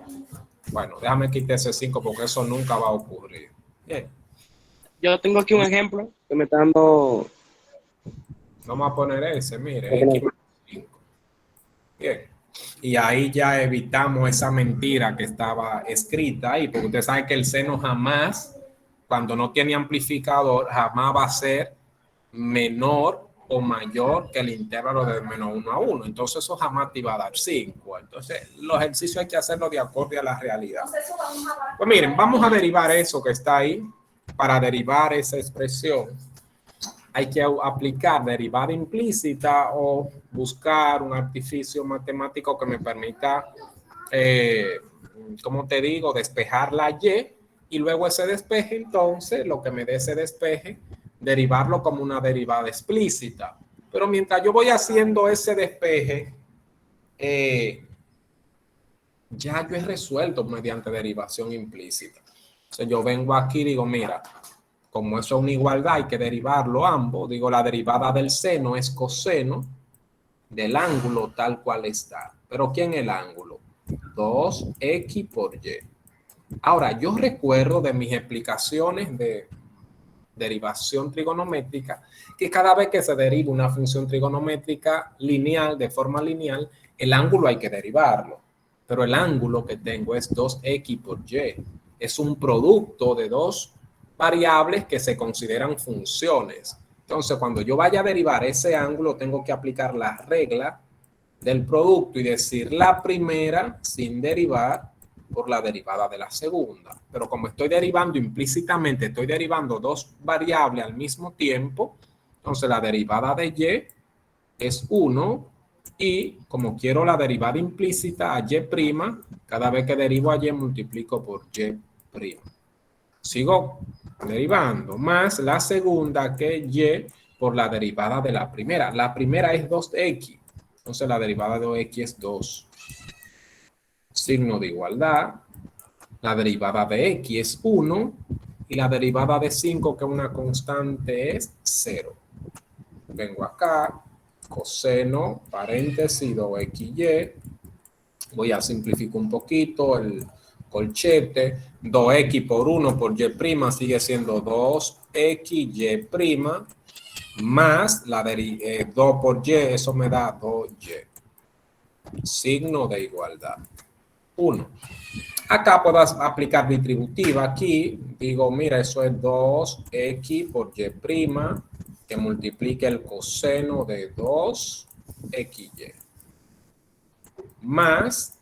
Bueno, déjame quitar ese 5 porque eso nunca va a ocurrir. Bien. Yo tengo aquí un ejemplo que me está dando. Vamos a poner ese, mire, X más 5. Bien. Y ahí ya evitamos esa mentira que estaba escrita ahí, porque usted sabe que el seno jamás, cuando no tiene amplificador, jamás va a ser menor o mayor que el intervalo de menos 1 a 1. Entonces eso jamás te iba a dar 5. Entonces los ejercicios hay que hacerlos de acuerdo a la realidad. Pues miren, vamos a derivar eso que está ahí para derivar esa expresión. hay que aplicar derivada implícita o buscar un artificio matemático que me permita, como te digo, despejar la y luego ese despeje, entonces, lo que me dé ese despeje, derivarlo como una derivada explícita. Pero mientras yo voy haciendo ese despeje, ya yo he resuelto mediante derivación implícita. Entonces yo vengo aquí y digo, mira, como eso es una igualdad, hay que derivarlo ambos. Digo, la derivada del seno es coseno del ángulo tal cual está. ¿Pero quién es el ángulo? 2x por y. Ahora, yo recuerdo de mis explicaciones de derivación trigonométrica que cada vez que se deriva una función trigonométrica lineal, de forma lineal, el ángulo hay que derivarlo. Pero el ángulo que tengo es 2x por y. Es un producto de dos variables que se consideran funciones. Entonces, cuando yo vaya a derivar ese ángulo, tengo que aplicar la regla del producto y decir la primera sin derivar por la derivada de la segunda. Pero como estoy derivando implícitamente, estoy derivando dos variables al mismo tiempo, entonces la derivada de y es 1 y como quiero la derivada implícita a y', cada vez que derivo a y multiplico por y'. Sigo derivando, más la segunda que y por la derivada de la primera. La primera es 2x, entonces la derivada de 2x es 2. Signo de igualdad, la derivada de x es 1 y la derivada de 5, que es una constante, es 0. Vengo acá, coseno, paréntesis, 2xy. Voy a simplificar un poquito el colchete. 2x por 1 por y' sigue siendo 2xy' más la 2 por y, eso me da 2y. Signo de igualdad. 1. Acá puedo aplicar distributiva. Aquí digo, mira, eso es 2x por y', que multiplica el coseno de 2xy. Más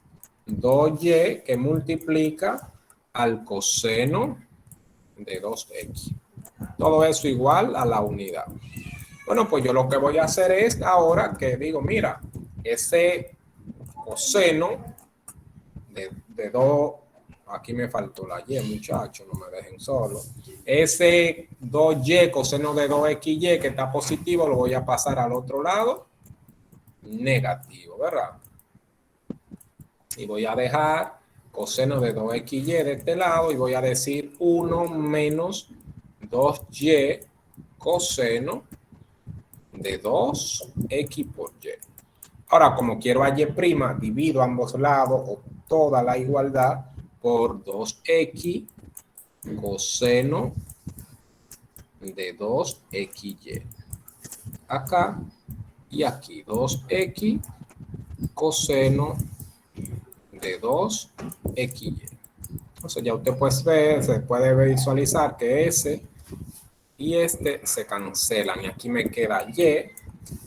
2y que multiplica al coseno de 2x. Todo eso igual a la unidad. Bueno, pues yo lo que voy a hacer es ahora que digo, mira, ese coseno de 2, aquí me faltó la y, muchachos, no me dejen solo. Ese 2y coseno de 2xy que está positivo, lo voy a pasar al otro lado, negativo, ¿verdad? Y voy a dejar coseno de 2xy de este lado y voy a decir 1 menos 2y coseno de 2x por y. Ahora, como quiero a y', divido ambos lados o toda la igualdad por 2x coseno de 2xy. Acá y aquí 2x coseno de 2xy. Entonces ya usted puede ver, se puede visualizar que ese y este se cancelan y aquí me queda y,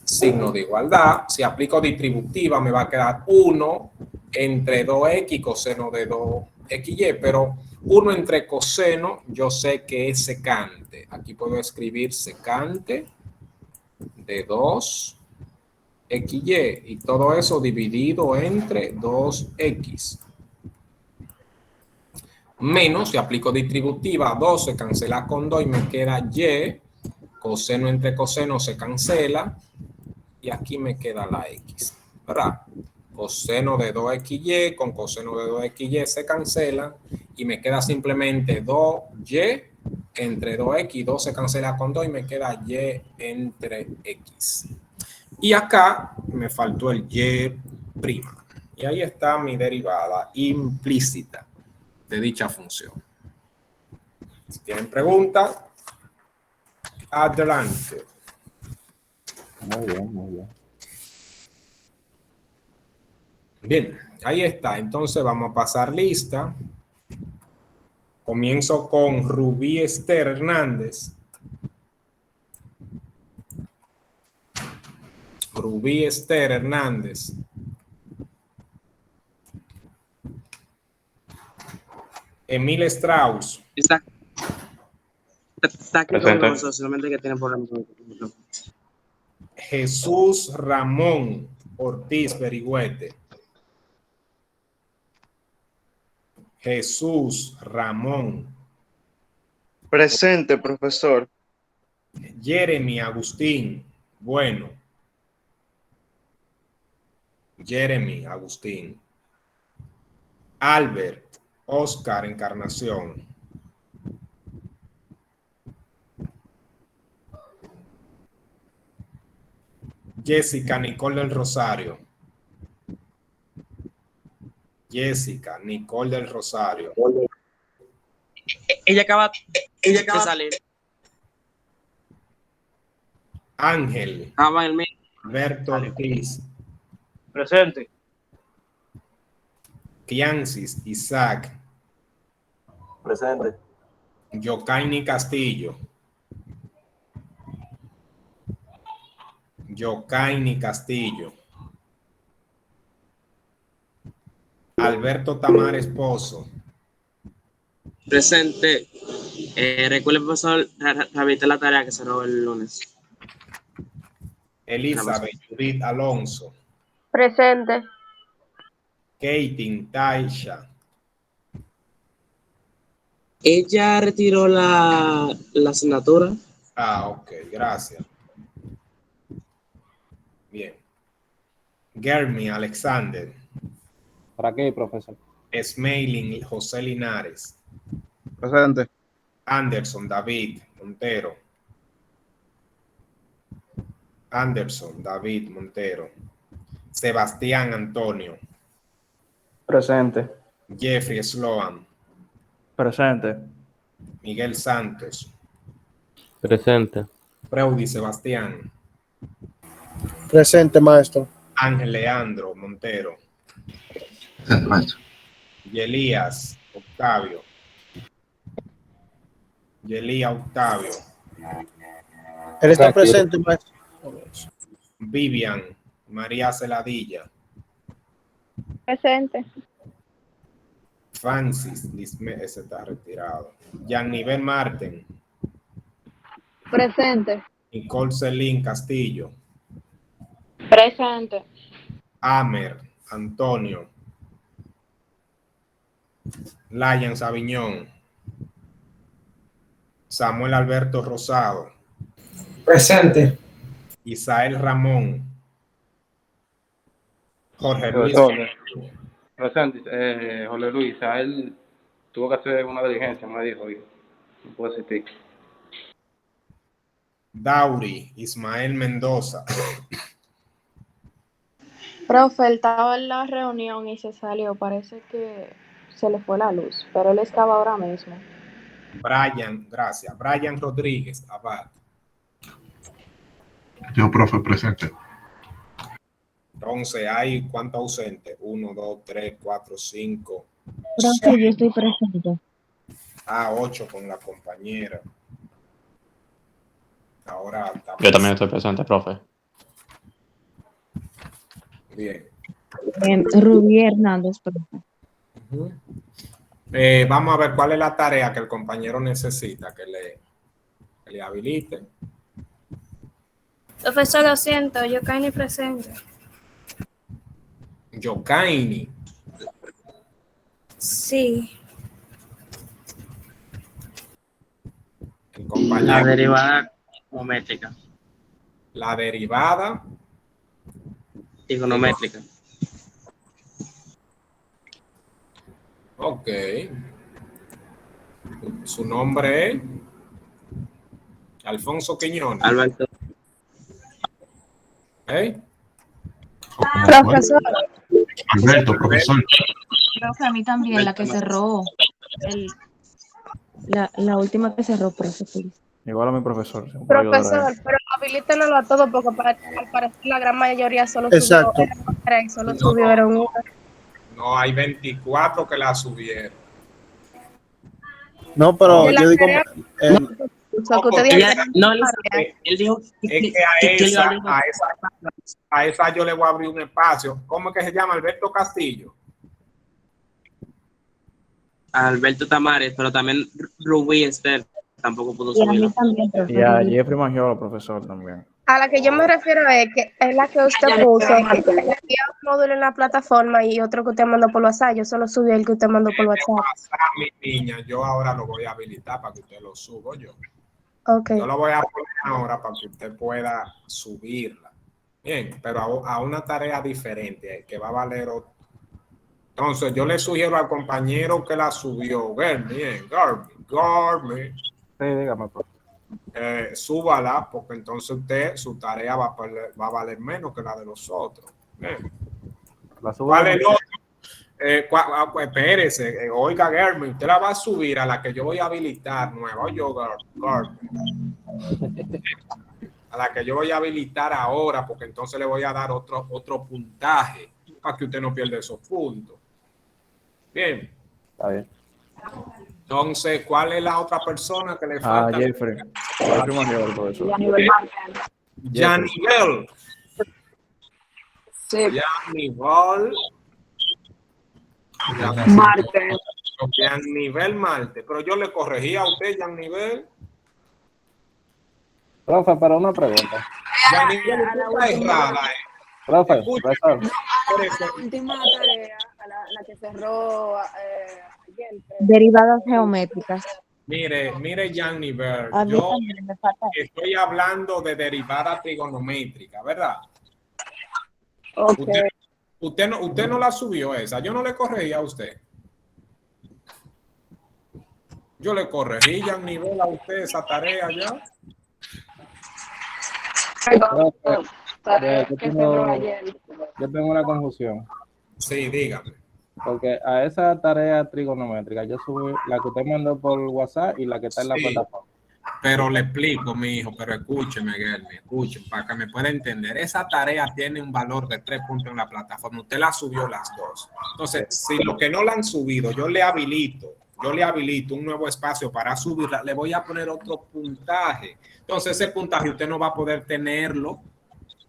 signo de igualdad. Si aplico distributiva me va a quedar 1 entre 2x coseno de 2xy, pero 1 entre coseno yo sé que es secante. Aquí puedo escribir secante de 2xy y todo eso dividido entre 2x. Menos, si aplico distributiva, 2 se cancela con 2 y me queda y, coseno entre coseno se cancela y aquí me queda la x, ¿verdad? Coseno de 2xy con coseno de 2xy se cancela y me queda simplemente 2y entre 2x, 2 se cancela con 2 y me queda y entre x. Y acá me faltó el y'. Y ahí está mi derivada implícita de dicha función. Si tienen preguntas, adelante. Muy bien, muy bien. Bien, ahí está. Entonces vamos a pasar lista. Comienzo con Rubí Esther Hernández. Rubí Esther Hernández. Emil Strauss. Está Está aquí con Presente. nosotros, solamente que tiene problemas con el micrófono. Jesús Ramón Ortiz Perigüete. Jesús Ramón. Presente, profesor. Jeremy Agustín. Bueno. Jeremy Agustín. Albert Oscar Encarnación. Jessica Nicole del Rosario. Jessica Nicole del Rosario. Ella acaba de salir. Ángel Estaba en el medio. Alberto Ortiz. Presente. Kiancis Isaac. Presente. Yokaini Castillo. Yokaini Castillo. Alberto Tamar Esposo. Presente. Recuerde, profesor, rehabilitar la tarea que se robó el lunes. Elizabeth Judith Alonso. Presente. Katie Taisha. Ella retiró la asignatura. Ah, ok, gracias. Bien. Germi Alexander. ¿Para qué, profesor? Smailin José Linares. Presente. Anderson David Montero. Anderson David Montero. Sebastián Antonio. Presente. Jeffrey Sloan. Presente. Miguel Santos. Presente. Preudi Sebastián. Presente, maestro. Ángel Leandro Montero. Yelías Octavio. Yelía Octavio. Él está presente, maestro. Vivian María Celadilla. Presente. Francis Lisme, ese está retirado. Yanivel Marten. Presente. Nicole Celín Castillo. Presente. Amer Antonio. Layan Sabiñón. Samuel Alberto Rosado. Presente. Isael Ramón. Jorge Luis. Profesor, presente. Jorge Luis, a él tuvo que hacer una diligencia, me dijo, y no puedo asistir. Dauri Ismael Mendoza. Profe, él estaba en la reunión y se salió. Parece que se le fue la luz, pero él estaba ahora mismo. Brian, gracias. Brian Rodríguez Abad. Yo, profe, presente. Entonces, ¿hay cuántos ausentes? 1, 2, 3, 4, 5. Profe, yo estoy presente. 8 con la compañera. Ahora está. Yo también estoy presente, profe. Bien. Rubí Hernández, profe. Uh-huh. Vamos a ver cuál es la tarea que el compañero necesita que le habilite. Profesor, lo siento, yo caí ni presente. Yokaini. Sí. El compañero. La derivada trigonométrica. La derivada. Trigonométrica. Ok. Su nombre es Alfonso Quiñones. Alberto. ¿Eh? Profesor. Alberto, profesor. Profe, a mí también, la que cerró. La última que cerró, profe. Igual a mi profesor. Profesor, pero habilítenlo a todos porque al parecer la gran mayoría solo Exacto. subió 3, solo subieron 1. No, hay 24 que la subieron. No, pero yo digo, Él dijo Es que a esa yo le voy a abrir un espacio. ¿Cómo es que se llama? Alberto Castillo. Alberto Tamares, pero también Rubí Esther tampoco pudo Y a mí subirla. también, Y a profesor. Jeffrey Mangiolo, profesor, también. A la que yo me refiero es que es la que usted puso, que había un módulo en la plataforma y otro que usted mandó por WhatsApp. Yo solo subí el que usted mandó por WhatsApp. Mi niña, yo ahora lo voy a habilitar para que usted lo suba yo. Ok. Yo lo voy a poner ahora para que usted pueda subirla. Bien, pero a una tarea diferente que va a valer otro. Entonces, yo le sugiero al compañero que la subió, Garmin, Sí, dígame, profe. súbala, porque entonces su tarea va a valer menos que la de los otros. Bien. La subo ¿Cuál de es el otro? Pues espérese, oiga, Garmin, usted la va a subir a la que yo voy a habilitar nueva. Oye, Garmin. A la que yo voy a habilitar ahora, porque entonces le voy a dar otro puntaje para que usted no pierda esos puntos. Bien. Está bien. Entonces, ¿cuál es la otra persona que le Ah, falta? Jeffrey. Jeffrey Mangiolo, profesor. Yanivel. Sí. Yanivel. Marte. Yanivel Marte. Pero yo le corregí a usted, Yanivel. Profe, pero una pregunta. Yanivel, está errada. Profe, profesor. La última tarea, la que cerró ayer. Derivadas geométricas. Mire, Yanivel. A mí Yo también me falta. estoy hablando de derivada trigonométrica, ¿verdad? Okay. Usted no la subió esa. Yo no le corregí a usted. Yo le corregí ya a nivel a usted esa tarea ya. Yo tengo una confusión. Sí, dígame. Porque a esa tarea trigonométrica yo subí la que usted mandó por WhatsApp y la que está en la plataforma. Pero le explico, mi hijo, pero escúcheme, Guillermo, escúcheme, para que me pueda entender. Esa tarea tiene un valor de 3 puntos en la plataforma. Usted la subió las dos. Entonces, si lo que no la han subido, yo le habilito un nuevo espacio para subirla, le voy a poner otro puntaje. Entonces, ese puntaje usted no va a poder tenerlo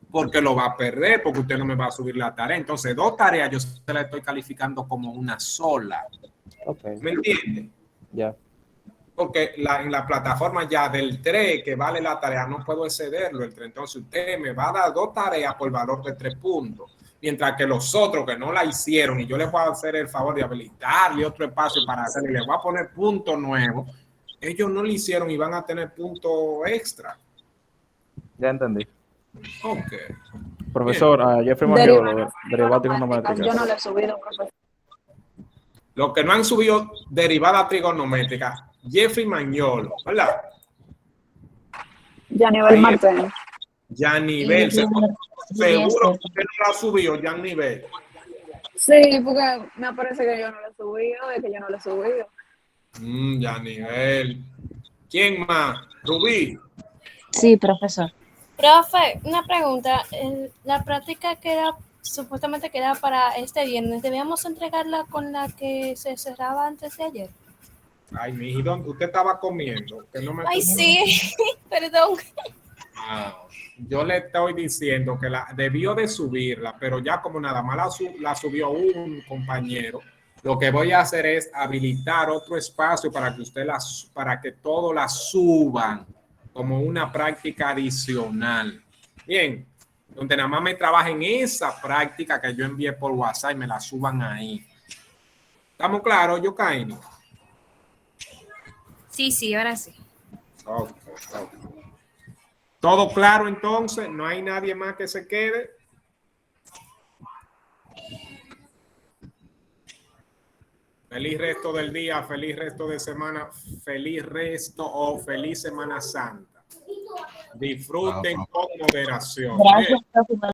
porque lo va a perder, porque usted no me va a subir la tarea. Entonces, 2 tareas yo se la estoy calificando como una sola. Okay. ¿Me entiende? Ya. Porque en la plataforma ya del 3 que vale la tarea, no puedo excederlo el 3. Entonces usted me va a dar 2 tareas por valor de 3 puntos. Mientras que los otros que no la hicieron, y yo les voy a hacer el favor de habilitarle otro espacio para hacerle, les voy a poner puntos nuevos, ellos no lo hicieron y van a tener puntos extra. Ya entendí. Ok. Profesor, a Jeffrey Mangiolo, derivada trigonométrica. Yo no le he subido, profesor. Los que no han subido derivada trigonométrica, Jeffrey Mangiolo, ¿verdad? Yanivel Martínez. Yanivel, seguro que usted no la subió, Yanivel. Sí, porque me parece que yo no lo he subido, de que yo no lo he subido. Yanivel. ¿Quién más? Rubí. Sí, profesor. Profe, una pregunta. La práctica supuestamente queda para este viernes. ¿Debíamos entregarla con la que se cerraba antes de ayer? Ay, mi hijo, usted estaba comiendo. Que no me Ay, escuchó. sí, perdón. Yo le estoy diciendo que debió de subirla, pero ya como nada más la subió un compañero, lo que voy a hacer es habilitar otro espacio para que para que todos la suban como una práctica adicional. Bien, donde nada más me trabajen esa práctica que yo envié por WhatsApp y me la suban ahí. ¿Estamos claros, Yokaini? Sí, ahora sí. Okay. ¿Todo claro entonces? ¿No hay nadie más que se quede? Feliz resto del día, feliz resto de semana, feliz resto o feliz Semana Santa. Disfruten con moderación. Gracias, profesor.